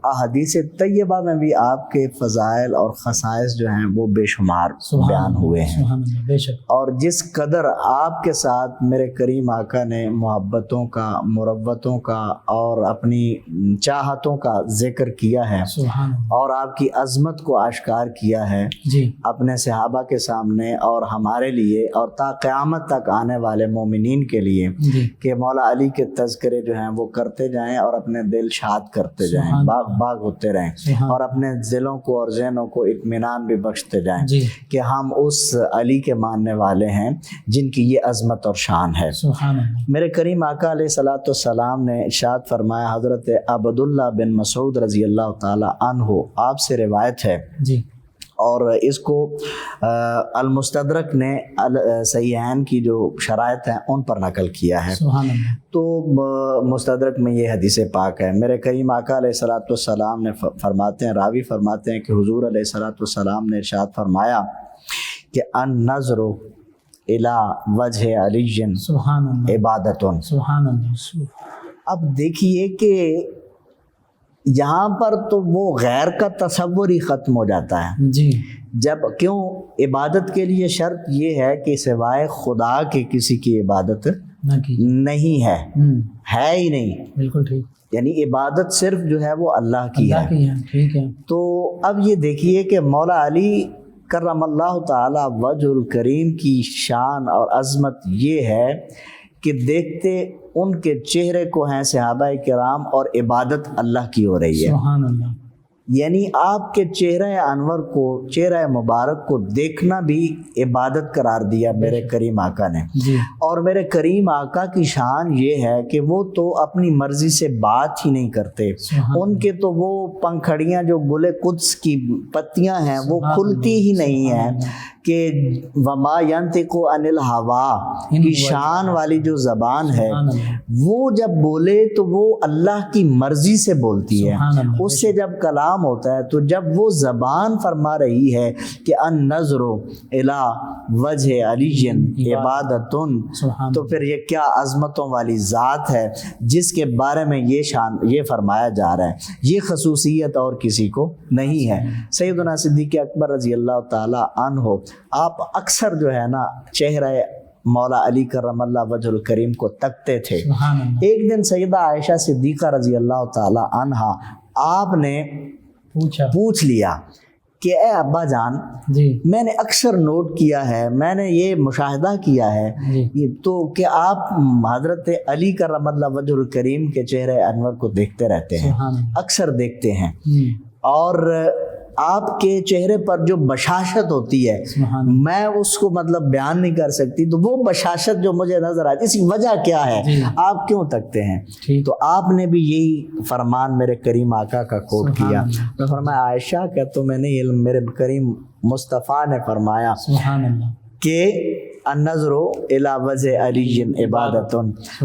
احادیث طیبہ میں بھی آپ کے فضائل اور خصائص جو ہیں وہ بے شمار بیان ہوئے ہیں۔ سبحان اللہ، بے شک۔ اور جس قدر آپ کے ساتھ میرے کریم آقا نے محبتوں کا، مروتوں کا اور اپنی چاہتوں کا ذکر کیا ہے سبحان اللہ، اور آپ کی عظمت کو آشکار کیا ہے جی اپنے صحابہ کے سامنے اور ہمارے لیے اور تا قیامت تک آنے والے مومنین کے لیے، جی کہ مولا علی کے تذکرے جو ہیں وہ کرتے جائیں اور اپنے دل شاد کرتے جائیں، سبحان باغ باغ ہوتے رہیں، سبحان اور اپنے دلوں کو اور ذہنوں کو اطمینان بھی بخشتے جائیں جی کہ ہم اس علی کے ماننے والے ہیں جن کی یہ عظمت اور شان ہے۔ سبحان اللہ، میرے کریم آقا علیہ الصلوۃ والسلام نے ارشاد فرمایا، حضرت عبداللہ بن مسعود رضی اللہ تعالی عنہ آپ سے روایت ہے، جی اور اس کو المستدرک نے صحیحین کی جو شرائط ہیں ان پر نقل کیا ہے، سبحان اللہ، تو مستدرک میں یہ حدیث پاک ہے۔ میرے کریم آقا علیہ الصلوۃ والسلام نے فرماتے ہیں، راوی فرماتے ہیں کہ حضور علیہ الصلوۃ والسلام نے ارشاد فرمایا کہ النظر الی وجہ علی سبحان اللہ، عبادت۔ سبحان اللہ، اب دیکھیے کہ یہاں پر تو وہ غیر کا تصور ہی ختم ہو جاتا ہے، جی جب کیوں عبادت کے لیے شرط یہ ہے کہ سوائے خدا کے کسی کی عبادت نہ کی نہیں ہے، ہے ہی نہیں، بالکل ٹھیک، یعنی عبادت صرف جو ہے وہ اللہ کی اللہ ہے۔ کی ہے، ٹھیک ہے، تو اب یہ دیکھیے کہ مولا علی کرم اللہ تعالی وجہ الکریم کی شان اور عظمت یہ ہے کہ دیکھتے ان کے چہرے کو ہیں صحابہ کرام اور عبادت اللہ کی ہو رہی ہے، سبحان اللہ، یعنی آپ کے چہرہ انور کو، چہرہ مبارک کو دیکھنا بھی عبادت قرار دیا میرے کریم آقا نے۔ جی اور میرے کریم آقا کی شان یہ ہے کہ وہ تو اپنی مرضی سے بات ہی نہیں کرتے، سبحان ان کے تو وہ پنکھڑیاں جو گل قدس کی پتیاں ہیں وہ کھلتی ہی نہیں ہیں، کہ وما ینطق عن الہوا کی شان والی جو زبان ہے وہ جب بولے تو وہ اللہ کی مرضی سے بلتی ہے، اس سے جب کلام ہوتا ہے تو جب وہ زبان فرما رہی ہے کہ النظر الی وجہ علی عبادت، تو پھر یہ کیا عظمتوں والی ذات ہے جس کے بارے میں یہ فرمایا جا رہا ہے، یہ خصوصیت اور کسی کو نہیں ہے۔ سیدنا صدیق اکبر رضی اللہ تعالی عنہ آپ اکثر جو ہے نا چہرہ مولا علی کرم اللہ وجہ الکریم کو تکتے تھے۔ ایک دن سیدہ عائشہ صدیقہ رضی اللہ تعالی عنہا آپ نے پوچھ لیا کہ اے ابا جان، میں نے اکثر نوٹ کیا ہے، میں نے یہ مشاہدہ کیا ہے تو کہ آپ حضرت علی کرم اللہ وجہ الکریم کے چہرہ انور کو دیکھتے رہتے ہیں، اکثر دیکھتے ہیں، اور آپ کے چہرے پر جو بشاشت ہوتی ہے میں اس کو مطلب بیان نہیں کر سکتی، تو وہ بشاشت جو مجھے نظر آتی، اس کی وجہ کیا ہے، آپ کیوں تکتے ہیں؟ تو آپ نے بھی یہی فرمان میرے کریم آقا کا کوٹ کیا، میں فرمایا عائشہ کہ تو میں نے میرے کریم مصطفیٰ نے فرمایا کہ النظر الی وجہ علی عبادت،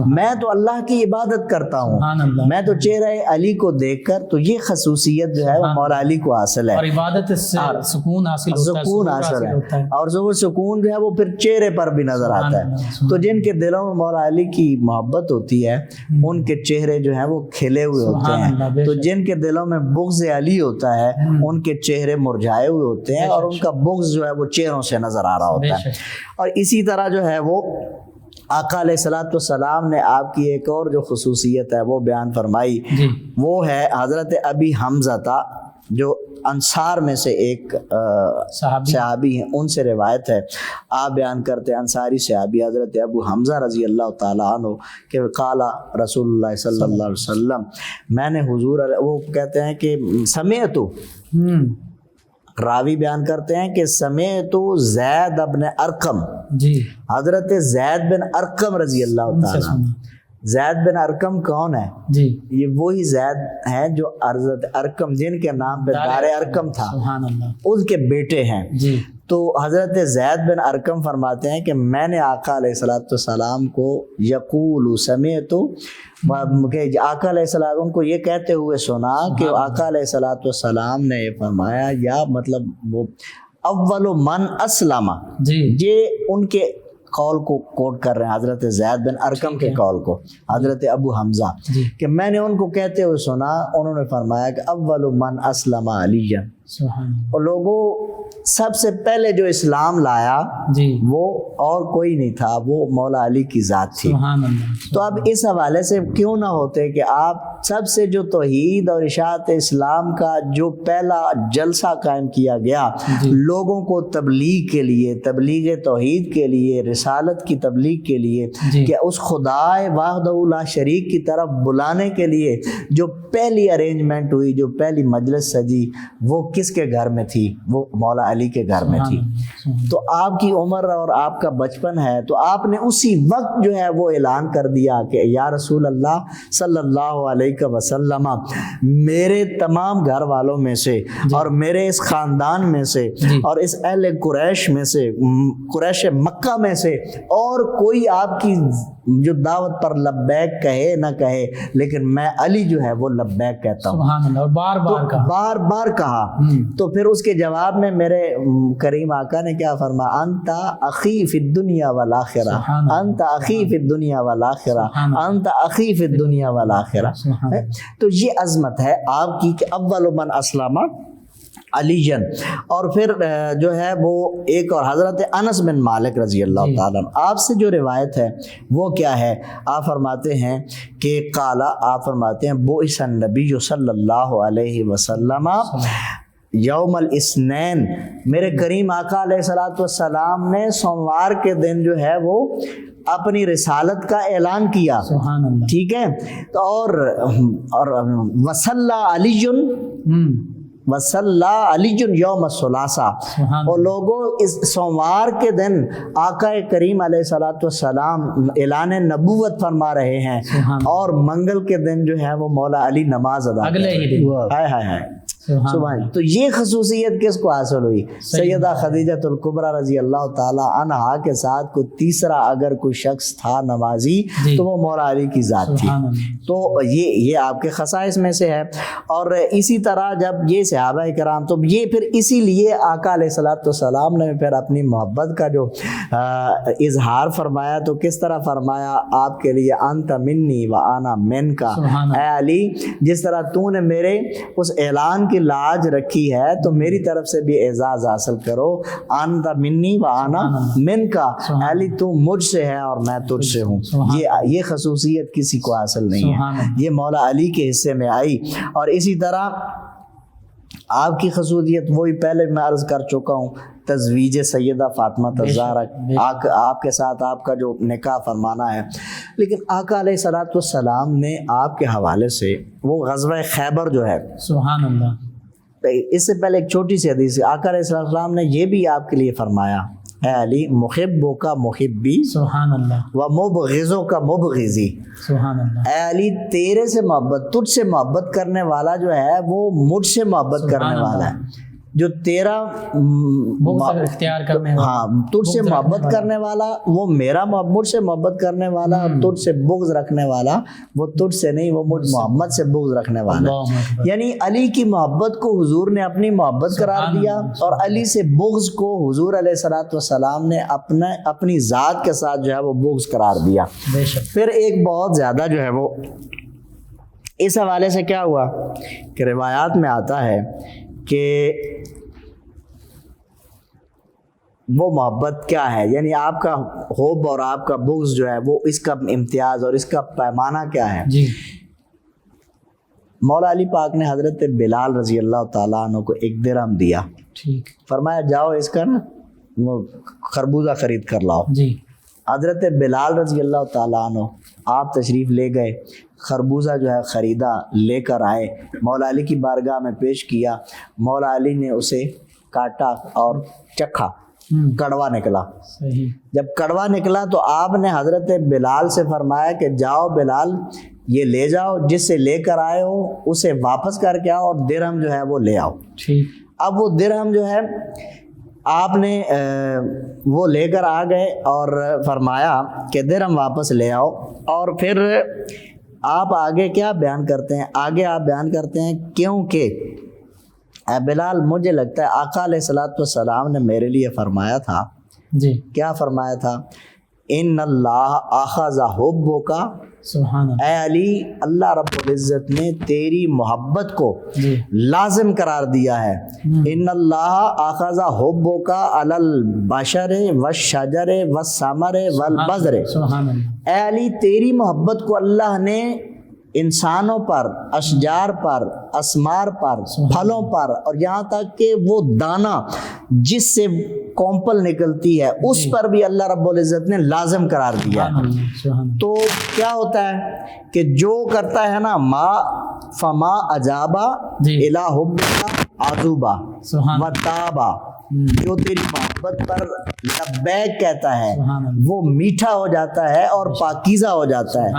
میں تو اللہ کی عبادت کرتا ہوں، میں تو چہرہ علی کو دیکھ کر، تو یہ خصوصیت جو ہے وہ مولا علی کو حاصل ہے، اور عبادت سے سکون حاصل ہے، اور وہ سکون جو ہے وہ پھر چہرے پر بھی نظر آتا ہے۔ تو جن کے دلوں میں مولا علی کی محبت ہوتی ہے ان کے چہرے جو ہیں وہ کھلے ہوئے ہوتے ہیں، تو جن کے دلوں میں بغض علی ہوتا ہے ان کے چہرے مرجھائے ہوئے ہوتے ہیں، اور ان کا بغض جو ہے وہ چہروں سے نظر آ رہا ہوتا ہے۔ اور اسی طرح جو ہے وہ آقا علیہ الصلوۃ والسلام نے آپ کی ایک اور جو خصوصیت ہے وہ بیان فرمائی، وہ ہے حضرت ابی حمزہ جو انصار میں سے ایک صحابی ہیں، ان سے روایت ہے، آپ بیان کرتے ہیں انصاری صحابی حضرت ابو حمزہ رضی اللہ تعالیٰ عنہ کہ قال رسول اللہ صلی اللہ علیہ وسلم، میں نے حضور، وہ کہتے ہیں کہ سمعت، راوی بیان کرتے ہیں کہ سمعت زید بن ارقم، جی حضرت زید بن ارقم رضی اللہ تعالیٰ عنہ۔ زید بن ارقم کون ہے؟ جی یہ وہی زید ہیں جو حضرت ارقم جن کے نام پہ دار ارقم تھا، سبحان اللہ، ان کے بیٹے ہیں۔ جی تو حضرت زید بن ارقم فرماتے ہیں کہ میں نے آقا علیہ الصلوۃ والسلام کو یقول سمعت، کہ آقا علیہ السلام ان کو یہ کہتے ہوئے سنا کہ آقا علیہ الصلوۃ والسلام نے یہ فرمایا، یا مطلب وہ اول من اسلم، جی یہ ان کے قول کو کوٹ کر رہے ہیں، حضرت زید بن ارقم کے قول کو، حضرت ابو حمزہ، کہ میں نے ان کو کہتے ہوئے سنا، انہوں نے فرمایا کہ اول من اسلم علی، اور لوگوں سب سے پہلے جو اسلام لایا جی وہ اور کوئی نہیں تھا، وہ مولا علی کی ذات تھی۔ سبحان اللہ۔ تو اب اس حوالے سے کیوں نہ ہوتے کہ آپ سب سے جو توحید اور اشاعت اسلام کا جو پہلا جلسہ قائم کیا گیا لوگوں کو تبلیغ کے لیے، تبلیغ توحید کے لیے، رسالت کی تبلیغ کے لیے، کہ اس خدائے واحدہ لا شریک کی طرف بلانے کے لیے جو پہلی ارینجمنٹ ہوئی، جو پہلی مجلس سجی، وہ کس کے گھر میں تھی؟ وہ مولا علی کے گھر میں تھی۔ تو آپ کی عمر اور آپ کا بچپن ہے، تو آپ نے اسی وقت جو ہے وہ اعلان کر دیا کہ یا رسول اللہ صلی اللہ علیہ وسلم، میرے تمام گھر والوں میں سے اور میرے اس خاندان میں سے اور اس اہل قریش میں سے، قریش مکہ میں سے، اور کوئی آپ کی جو دعوت پر لبیک کہے نہ کہے، لیکن میں علی جو ہے وہ لبیک کہتا ہوں۔ سبحان اللہ، اور بار بار کہا۔ تو پھر اس کے جواب میں میرے کریم آقا نے کیا فرمایا؟ انت اخی فی الدنیا والآخرہ، انت اخی فی الدنیا والآخرہ، انت اخی فی الدنیا والآخرہ۔ تو یہ عظمت ہے آپ کی کہ اول من اسلم علی جن۔ اور پھر جو ہے وہ ایک اور حضرت انس بن مالک رضی اللہ تعالیٰ عنہ، آپ سے جو روایت ہے وہ کیا ہے؟ آپ فرماتے ہیں کہ قال، آپ فرماتے ہیں بعث النبی صلی اللہ علیہ وسلم یوم الاثنین، میرے کریم آقا علیہ الصلوۃ والسلام نے سوموار کے دن جو ہے وہ اپنی رسالت کا اعلان کیا۔ سبحان اللہ، ٹھیک ہے، تو اور وصلی علی وصلی علی یوم الثلاثاء، اور لوگوں اس سوموار کے دن آقا کریم علیہ الصلوۃ والسلام اعلان نبوت فرما رہے ہیں، اور منگل کے دن جو ہے وہ مولا علی نماز ادا اگلے ہی دن۔ ہائے ہائے ہائے، سبحان۔ تو یہ خصوصیت کس کو حاصل ہوئی؟ سیدہ خدیجۃ الکبریٰ رضی اللہ تعالی عنہا کے ساتھ کوئی تیسرا اگر کوئی شخص تھا نمازی تو وہ مولا علی کی ذات تھی۔ تو یہ آپ کے خصائص میں سے ہے۔ اور اسی طرح جب یہ صحابہ کرام، تو یہ پھر اسی لیے آقا علیہ الصلوۃ والسلام نے پھر اپنی محبت کا جو اظہار فرمایا تو کس طرح فرمایا آپ کے لیے؟ انت منی و انا منکا، اے علی جس طرح تو نے میرے اس اعلان کی لاج رکھی ہے تو میری طرف سے بھی اعزاز حاصل کرو۔ انت منی و انا منکا، علی تو مجھ سے ہے اور میں تجھ سے ہوں۔ یہ خصوصیت کسی کو حاصل نہیں ہے، یہ مولا علی کے حصے میں آئی۔ اور اسی طرح آپ کی خصوصیت وہی پہلے میں عرض کر چکا ہوں، تزویج سیدہ فاطمہ الزہرا، آپ کے ساتھ آپ کا جو نکاح فرمانا ہے۔ لیکن آقا علیہ الصلوۃ والسلام نے آپ کے حوالے سے وہ غزوہ خیبر جو ہے، سبحان اللہ، اس سے پہلے ایک چھوٹی سی حدیث ہے، آقا علیہ السلام نے یہ بھی آپ کے لیے فرمایا، اے علی محبوں کا محبی، سبحان اللہ، و مبغضوں کا مبغضی، سبحان اللہ، اے علی تیرے سے محبت، تجھ سے محبت کرنے والا جو ہے وہ مجھ سے محبت کرنے والا ہے، جو تیرا اختیار کرنے والا، ہاں تجھ سے محبت کرنے والا وہ میرا، مجھ سے محبت کرنے والا اور تجھ سے بغض رکھنے والا وہ تجھ سے نہیں، وہ مجھ محمد سے بغض رکھنے والا۔ یعنی علی کی محبت کو حضور نے اپنی محبت قرار دیا، اور علی سے بغض کو حضور علیہ الصلوۃ والسلام نے اپنی ذات کے ساتھ جو ہے وہ بغض قرار دیا۔ پھر ایک بہت زیادہ جو ہے وہ اس حوالے سے کیا ہوا کہ روایات میں آتا ہے کہ وہ محبت کیا ہے، یعنی آپ کا حب اور آپ کا بغض جو ہے وہ اس کا امتیاز اور اس کا پیمانہ کیا ہے۔ جی مولا علی پاک نے حضرت بلال رضی اللہ تعالیٰ عنہ کو 1 درہم دیا، ٹھیک، فرمایا جاؤ اس کا نا وہ خربوزہ خرید کر لاؤ۔ جی، حضرت بلال رضی اللہ تعالیٰ عنہ آپ تشریف لے گئے، خربوزہ جو ہے خریدا، لے کر آئے، مولا علی کی بارگاہ میں پیش کیا، مولا علی نے اسے کاٹا اور چکھا، کڑوا نکلا۔ صحیح، جب کڑوا نکلا تو آپ نے حضرت بلال سے فرمایا کہ جاؤ بلال یہ لے جاؤ، جس سے لے کر آئے ہو اسے واپس کر کے آؤ اور درہم جو ہے وہ لے آؤ۔ ٹھیک، اب وہ درہم جو ہے آپ نے وہ لے کر آ گئے اور فرمایا کہ درہم واپس لے آؤ۔ اور پھر آپ آگے کیا بیان کرتے ہیں؟ آگے آپ بیان کرتے ہیں کیونکہ اے بلال مجھے لگتا ہے آقا علیہ الصلوۃ والسلام نے میرے لیے فرمایا تھا، جی، کیا فرمایا تھا؟ ان اللہ اخذ حبک، سبحان اللہ، اے علی اللہ رب العزت نے تیری محبت کو جی، لازم قرار دیا ہے۔ ان اللہ اخذ حبک علی البشر والشجر والثمر والبذر، سبحان اللہ، اے علی تیری محبت کو اللہ نے انسانوں پر، اشجار پر، اسمار پر، پھلوں پر، اور یہاں تک کہ وہ دانہ جس سے کونپل نکلتی ہے اس پر بھی اللہ رب العزت نے لازم قرار دیا ہے۔ سبحان اللہ، سبحان اللہ، تو کیا ہوتا ہے کہ جو کرتا ہے نا ما فما اجابا جی، الہ حبک عذوبا سبحان و تابا، جو تیری محبت پر لبیک کہتا ہے سبحان اللہ، وہ میٹھا ہو جاتا ہے اور پاکیزہ ہو جاتا ہے۔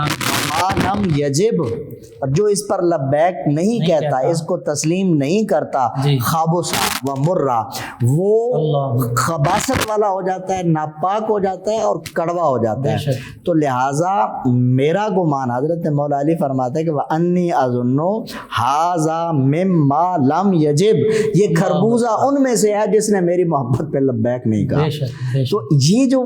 ما لم یجب، اور جو اس پر لبیک نہیں کہتا، اس کو تسلیم نہیں کرتا، جی، خابوس و مرہ، وہ اللہ، خباثت والا ہو جاتا ہے، ناپاک ہو جاتا ہے اور کڑوا ہو جاتا بے ہے۔ شک، تو لہٰذا میرا گمان، حضرت مولا علی فرماتا ہے کہ وَأَنِّي أَظُنُّ هَذَا مِمَّا لَمْ يَجِبْ، یہ خربوزہ ان میں سے ہے جس نے میری محبت پہ لبیک نہیں کہا۔ بے شک، بے شک، تو یہ جو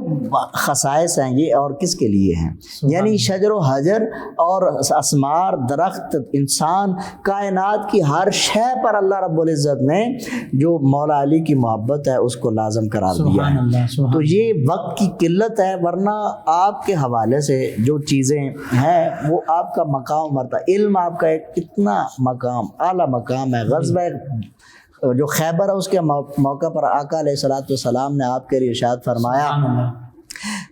خصائص ہیں یہ اور کس کے لیے ہیں؟ یعنی شجر و حجر اور اسمار، درخت، انسان، کائنات کی ہر شے پر اللہ رب العزت نے جو مولا علی کی محبت ہے اس کو لازم قرار دیا سبحان ہے۔ اللہ، سبحان تو اللہ، یہ وقت کی قلت ہے، ورنہ آپ کے حوالے سے جو چیزیں ہیں وہ آپ کا مقام مرتا، علم آپ کا ایک اتنا مقام، اعلیٰ مقام ہے۔ غزوہ جو خیبر ہے اس کے موقع پر آقا علیہ الصلوۃ والسلام نے آپ کے لیے ارشاد فرمایا سبحان اللہ،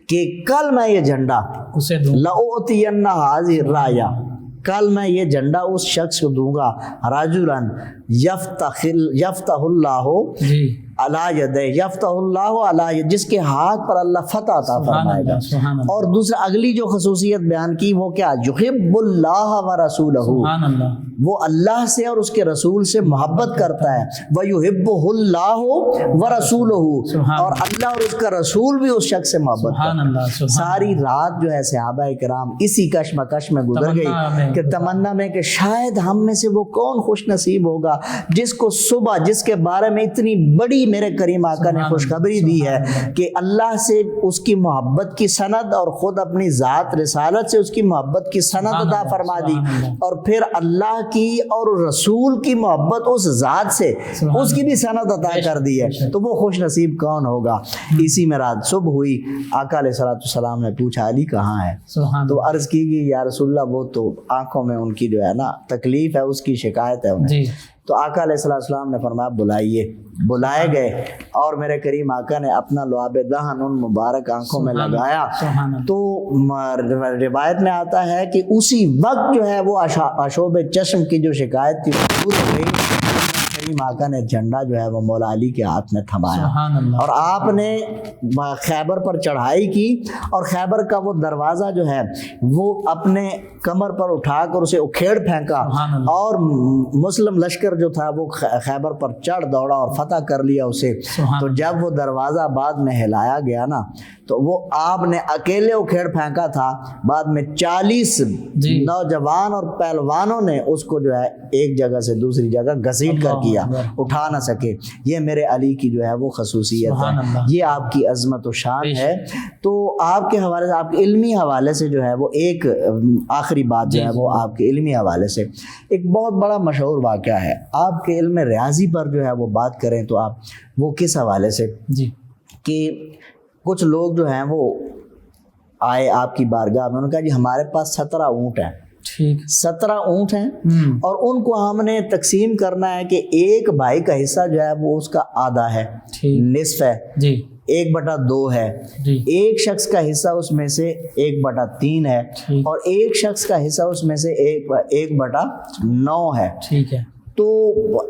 کہ کل میں یہ جھنڈا اسے دوں، لَأُعْطِيَنَّ هَذِهِ الرَّایَةَ، کل میں یہ جھنڈا اس شخص کو دوں گا، رَجُلًا یفتح اللہ جی، علی یدہ، یفتح اللہ علی، جس کے ہاتھ پر اللہ فتح عطا سبحان فرمائے گا۔ اللہ، سبحان اللہ، اور دوسرا اگلی جو خصوصیت بیان کی وہ کیا؟ یحب اللہ و رسولہ، سبحان اللہ، وہ اللہ سے اور اس کے رسول سے محبت کرتا ہے، وَيُحِبُّهُ اللَّهُ وَرَسُولُهُ، سبحان اور اللہ اور اس کا رسول بھی اس شخص سے محبت کرتا سبحان ہے۔ اللہ، سبحان ساری رات جو ہے صحابہ کرام اسی کشمکش میں گزر تمنا میں گئی کہ تمنا میں کہ شاید ہم میں سے وہ کون خوش نصیب ہوگا جس کو صبح، جس کے بارے میں اتنی بڑی میرے کریم آقا نے خوشخبری دی ہے کہ اللہ سے اس کی محبت کی سند اور خود اپنی ذات رسالت سے اس کی محبت کی سند عطا فرما دی، اور پھر اللہ کی اور رسول کی محبت اس ذات سے اس کی بھی سند عطا کر دی ہے، تو وہ خوش نصیب کون ہوگا؟ اسی میں رات صبح ہوئی، آقا علیہ الصلوۃ والسلام نے پوچھا علی کہاں ہے؟ سبحان تو عرض کی گئی یا رسول اللہ وہ تو آنکھوں میں ان کی جو ہے نا تکلیف ہے، اس کی شکایت ہے انہیں۔ جی، تو آقا علیہ السلام نے فرمایا بلائیے، بلائے گئے، اور میرے کریم آقا نے اپنا لعاب دہن ان مبارک آنکھوں میں لگایا۔ سبحان اللہ، تو روایت میں آتا ہے کہ اسی وقت جو ہے وہ اشوب چشم کی جو شکایت تھی دور ہو گئی۔ کریم آقا نے جھنڈا جو ہے وہ مولا علی کے ہاتھ میں تھمایا، سبحان اللہ، اور آپ نے خیبر پر چڑھائی کی، اور خیبر کا وہ دروازہ جو ہے وہ اپنے کمر پر اٹھا کر اسے اکھیڑ پھینکا، سبحان اللہ، اور مسلم لشکر جو تھا وہ خیبر پر چڑھ دوڑا اور فتح کر لیا اسے۔ سبحان تو جب وہ دروازہ بعد میں ہلایا گیا نا تو وہ آپ نے اکیلے اکھیڑ پھینکا تھا، بعد میں 40 جی، نوجوان اور پہلوانوں نے اس کو جو ہے ایک جگہ سے دوسری جگہ گھسیٹ کر کیا، اٹھا نہ سکے۔ یہ میرے علی کی جو ہے وہ خصوصیت سبحان ہے، اللہ، یہ آپ کی عظمت و شان ہے۔ تو آپ کے حوالے سے، آپ کے علمی حوالے سے جو ہے وہ ایک آخری بات جو ہے وہ آپ کے علمی حوالے سے ایک بہت بڑا مشہور واقعہ ہے۔ آپ کے علم ریاضی پر جو ہے وہ بات کریں تو آپ وہ کس حوالے سے جی، کہ کچھ لوگ جو ہیں وہ آئے آپ کی بارگاہ میں، انہوں نے کہا جی ہمارے پاس 17 اونٹ ہیں، ٹھیک 17 اونٹ ہیں اور ان کو ہم نے تقسیم کرنا ہے کہ ایک بھائی کا حصہ جو ہے وہ اس کا آدھا ہے، نصف ہے جی، 1/2 ہے جی، ایک شخص کا حصہ اس میں سے 1/3 ہے اور ایک شخص کا حصہ اس میں سے 1/9 ہے۔ ٹھیک ہے، تو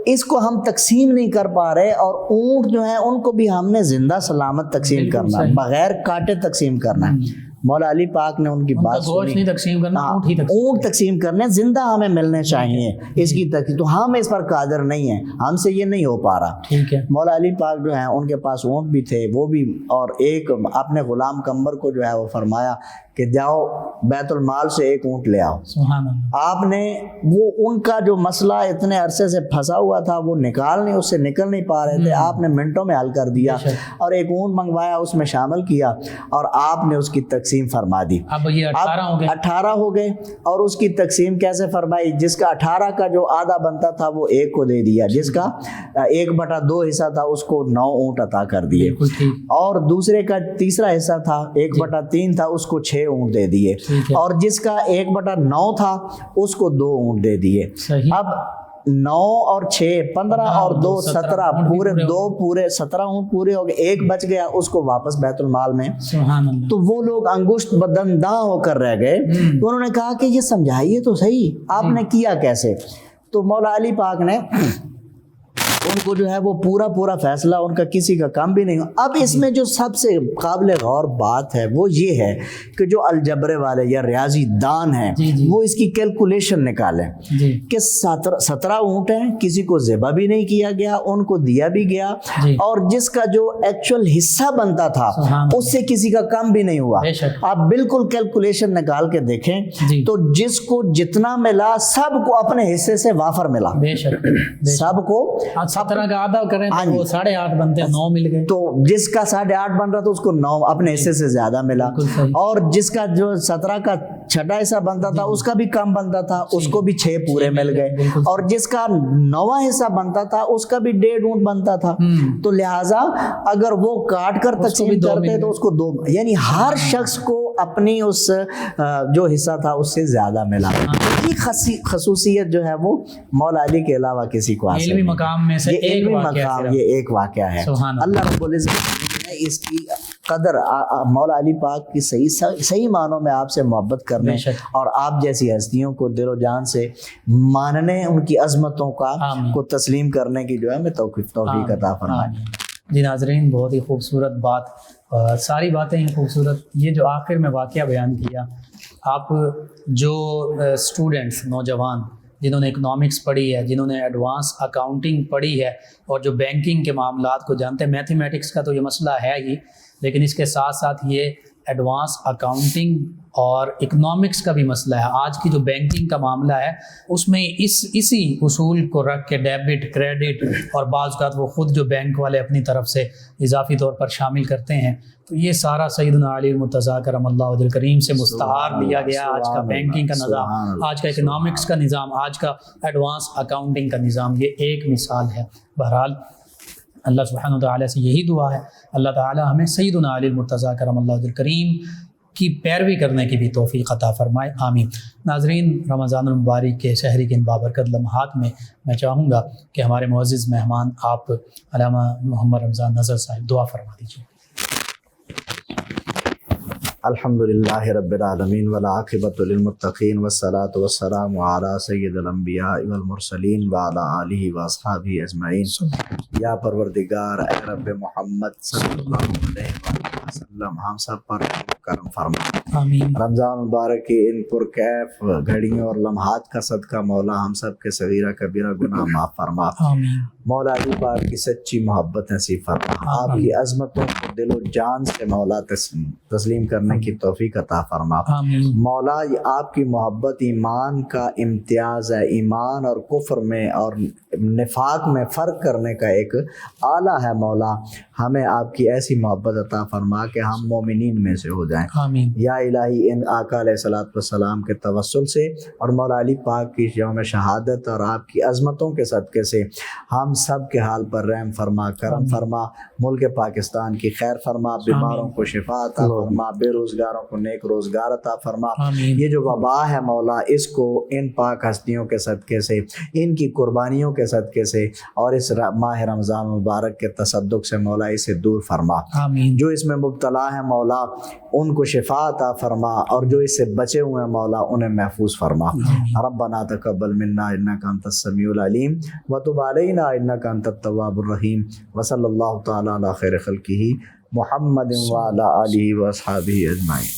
اس کو ہم تقسیم نہیں کر پا رہے اور اونٹ جو ہیں ان کو بھی ہم نے زندہ سلامت تقسیم کرنا ہے، بغیر کاٹے تقسیم کرنا ہے۔ مولا علی پاک نے ان کی بات گوشت نہیں تقسیم کرنا، اونٹ تقسیم کرنے زندہ ہمیں ملنے چاہیے، اس کی تقسیم تو ہم اس پر قادر نہیں ہیں، ہم سے یہ نہیں ہو پا رہا۔ ٹھیک ہے، مولا علی پاک جو ہیں ان کے پاس اونٹ بھی تھے، وہ بھی، اور ایک اپنے غلام قمر کو جو ہے وہ فرمایا کہ جاؤ بیت المال سے ایک اونٹ لے آؤ۔ سبحان اللہ۔ آپ نے وہ ان کا جو مسئلہ اتنے عرصے سے پھنسا ہوا تھا وہ اس سے نکل نہیں پا رہے تھے، آپ نے منٹوں میں حل کر دیا اور ایک اونٹ منگوایا، اس میں شامل کیا اور آپ نے اس کی تقسیم فرما دی۔ اب یہ 18 ہو گئے اور اس کی تقسیم کیسے فرمائی؟ جس کا 18 کا جو آدھا بنتا تھا وہ ایک کو دے دیا، جس کا 1/2 حصہ تھا اس کو 9 اونٹ عطا کر دیے، اور دوسرے کا تیسرا حصہ تھا 1/3 تھا اس کو 6 اونٹ دے دیے، اور جس کا 1/9 تھا اس کو 2 اونٹ دے دیے۔ اب 9 اور 6 15 اور 2 17 پورے 17 اونٹ پورے ہو گئے، ایک بچ گیا، اس کو واپس بیت المال میں۔ تو وہ لوگ انگشت بدنداں ہو کر رہ گئے، تو انہوں نے کہا کہ یہ سمجھائیے تو صحیح آپ نے کیا کیسے؟ تو مولا علی پاک نے ان کو جو ہے وہ پورا فیصلہ، ان کا کسی کا کام بھی نہیں ہو۔ اب اس میں جو سب سے قابل غور بات ہے وہ یہ ہے کہ جو الجبرے والے یا ریاضی دان ہیں وہ اس کی کیلکولیشن نکالیں کہ 17 اونٹ ہیں، کسی کو ذبح بھی نہیں کیا گیا، ان کو دیا بھی گیا، اور جس کا جو ایکچوئل حصہ بنتا تھا اس سے کسی کا کم بھی نہیں ہوا۔ آپ بالکل کیلکولیشن نکال کے دیکھیں تو جس کو جتنا ملا سب کو اپنے حصے سے وافر ملا، سب کو 17 کا آدھا کریں تو وہ 8.5 بنتے ہیں، 9 مل گئے، تو جس کا 8.5 بن رہا تھا اس کو 9 اپنے حصے سے زیادہ ملا، اور جس کا جو 17 کا چھٹا حصہ بنتا تھا اس کا بھی کم بنتا تھا، اس کو بھی 6 پورے مل گئے، اور جس کا 9واں حصہ بنتا تھا اس کا بھی 1.5 اونٹ بنتا تھا۔ تو لہٰذا اگر وہ کاٹ کر تقسیم کرتے تو اس کو 2، یعنی ہر شخص کو اپنی اس جو حصہ تھا اس سے زیادہ ملا۔ یہ خصوصیت جو ہے وہ مولا علی کے علاوہ کسی کو حاصل نہیں۔ مقام میں سے یہ ایک واقعہ ہے۔ اللہ رب العزت نے اس کی قدر مولا علی پاک کی صحیح معنوں میں آپ سے محبت کرنے اور آپ جیسی ہستیوں کو دل و جان سے ماننے، ان کی عظمتوں کو تسلیم کرنے کی جو ہے ہمیں توفیق عطا فرمائے۔ جی ناظرین، بہت ہی خوبصورت بات، ساری باتیں ہی خوبصورت۔ یہ جو آخر میں واقعہ بیان کیا، آپ جو اسٹوڈنٹس، نوجوان جنہوں نے اکنامکس پڑھی ہے، جنہوں نے ایڈوانس اکاؤنٹنگ پڑھی ہے اور جو بینکنگ کے معاملات کو جانتے ہیں، میتھمیٹکس کا تو یہ مسئلہ ہے ہی، لیکن اس کے ساتھ ساتھ یہ ایڈوانس اکاؤنٹنگ اور اکنامکس کا بھی مسئلہ ہے۔ آج کی جو بینکنگ کا معاملہ ہے اس میں اسی اصول کو رکھ کے ڈیبٹ، کریڈٹ اور بعض اوقات وہ خود جو بینک والے اپنی طرف سے اضافی طور پر شامل کرتے ہیں، تو یہ سارا سیدنا علی المرتضیٰ کرم اللہ وجہ کریم سے مستعار لیا گیا۔ آج کا بینکنگ کا نظام، آج کا اکنامکس کا نظام، آج کا ایڈوانس اکاؤنٹنگ کا نظام، یہ ایک مثال ہے۔ بہرحال اللہ سبحانہ وتعالی سے یہی دعا ہے، اللہ تعالی ہمیں سیدنا علی المرتضیٰ کرم اللہ وجہ کریم کی پیروی کرنے کی بھی توفیق عطا فرمائے، آمین۔ ناظرین، رمضان المبارک کے شہری کے ان بابرکت لمحات میں چاہوں گا کہ ہمارے معزز مہمان آپ علامہ محمد رمضان نظر صاحب دعا فرما دیجیے۔ الحمدللہ رب العالمین والعاقبۃ للمتقین والصلاۃ والسلام علی سید الانبیاء والمرسلین وعلی آلہ واصحابہ اجمعین۔ یا پروردگار، اے رب محمد صلی اللہ علیہ وسلم، ہم سب پر کرم فرما، آمین۔ رمضان مبارک کی ان پرکیف گھڑیوں اور لمحات کا صدقہ مولا ہم سب کے صغیرہ کبیرہ گناہ معاف فرما، آمین۔ مولا علی پاک کی سچی محبت نصیب فرما، آپ کی عظمتوں کو دل و جان سے مولا تسلیم کرنے کی توفیق عطا فرما۔ آمین۔ مولا آپ کی محبت ایمان کا امتیاز ہے، ایمان اور کفر میں اور نفاق میں فرق کرنے کا ایک آلہ ہے۔ مولا ہمیں آپ کی ایسی محبت عطا فرما کہ ہم مومنین میں سے ہو جائیں۔ جائیں. آمین. یا الہی ان آقا علیہ الصلوۃ والسلام کے توسل سے اور مولا علی پاک کی یوم شہادت اور آپ کی عظمتوں کے صدقے سے ہم سب کے حال پر رحم فرما، کرم فرما، ملک پاکستان کی خیر فرما، بیماروں کو شفا عطا فرما، بے روزگاروں کو نیک روزگار عطا فرما. یہ جو وبا ہے مولا، اس کو ان پاک ہستیوں کے صدقے سے، ان کی قربانیوں کے صدقے سے اور اس ماہ رمضان مبارک کے تصدق سے مولا اسے دور فرما. آمین. جو اس میں مبتلا ہے مولا ان کو شفا عطا فرما، اور جو اس سے بچے ہوئے ہیں مولا انہیں محفوظ فرما. ربنا تقبل منا انک انت السمیع العلیم وتب علینا انک انت التواب الرحیم. وصلی اللہ تعالی علی خیر خلقہ محمد وعلی آلہ واصحابہ اجمعین.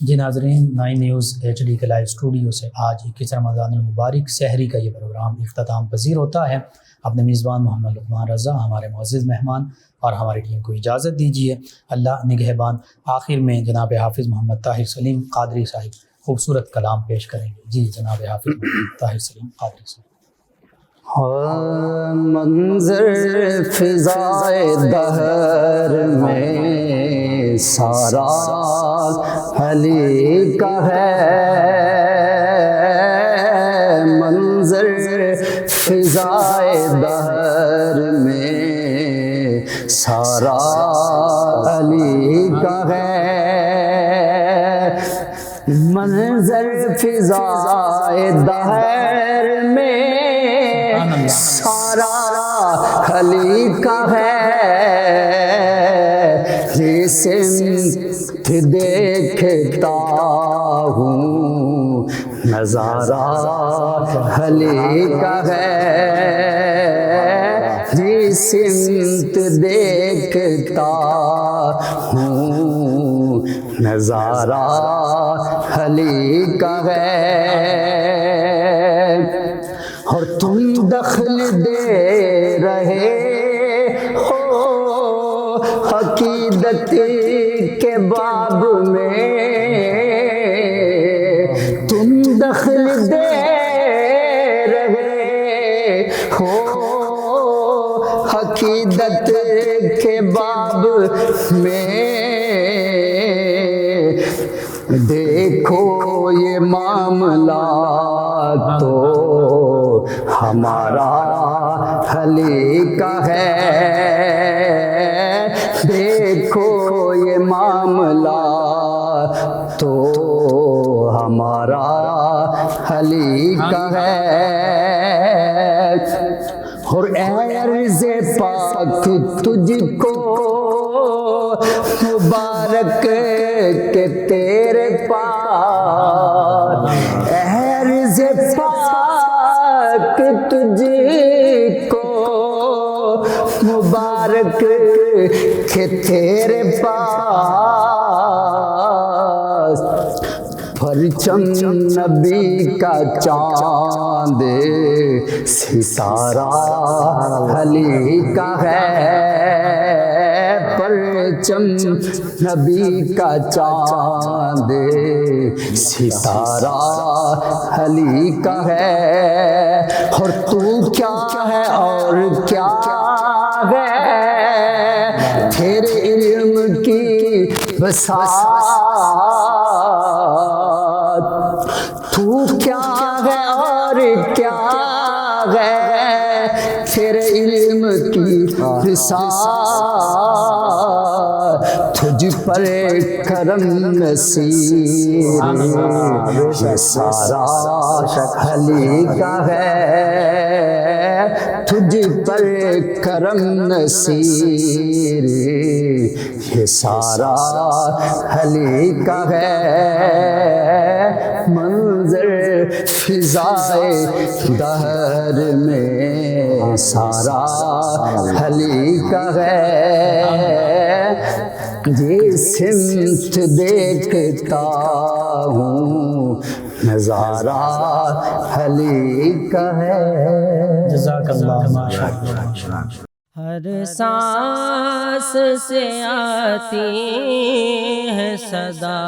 جی ناظرین، 9 نیوز HD کے لائیو اسٹوڈیو سے آج 21 رمضان المبارک سحری کا یہ پروگرام اختتام پذیر ہوتا ہے. اپنے میزبان محمد لقمان رضا، ہمارے معزز مہمان اور ہماری ٹیم کو اجازت دیجیے. اللہ نگہبان. آخر میں جناب حافظ محمد طاہر سلیم قادری صاحب خوبصورت کلام پیش کریں گے. جی جناب حافظ محمد طاہر سلیم قادری صاحب. منظر فضائے دہر میں سارا علی کا ہے، منظر فضائے دہر میں سارا علی کا ہے، منظر فضائے دہر میں سارا علی کا ہے. یہ سمت دیکھتا ہوں نظارہ علی کا ہے، یہ سمت دیکھتا ہوں نظارہ علی کا ہے. اور تم دخل دے رہے ہو عقیدت کے باب میں، تم دخل دے رہے ہو عقیدت کے باب میں. دیکھو یہ معاملہ تو ہمارا علی کا ہے، دیکھو یہ معاملہ تو ہمارا علی کا ہے. اور اے عرض پاک تجھ کو مبارک کہ تیرے پاس، اے عرض پاک تجھ کو مبارک کہ تیرے پاس. پرچم نبی کا چاند ستارہ علی کا ہے، پرچم نبی کا چاند ستارہ علی کا ہے. اور تو کیا ہے اور کیا ہے تیرے علم کی بساط، تو کیا ہے اور کیا ہے تیرے علم کی بساط. تجھ پر کرم نصیر یہ سارا علی کا ہے، تجھ پر کرم نصیر یہ سارا علی کا ہے. منظر فضائے دہر میں سارا علی کا ہے، یہ سمت دیکھتا ہوں نظارہ علی کا ہے. جزاک اللہ ماشاءاللہ. ہر سانس سے آتی ہے صدا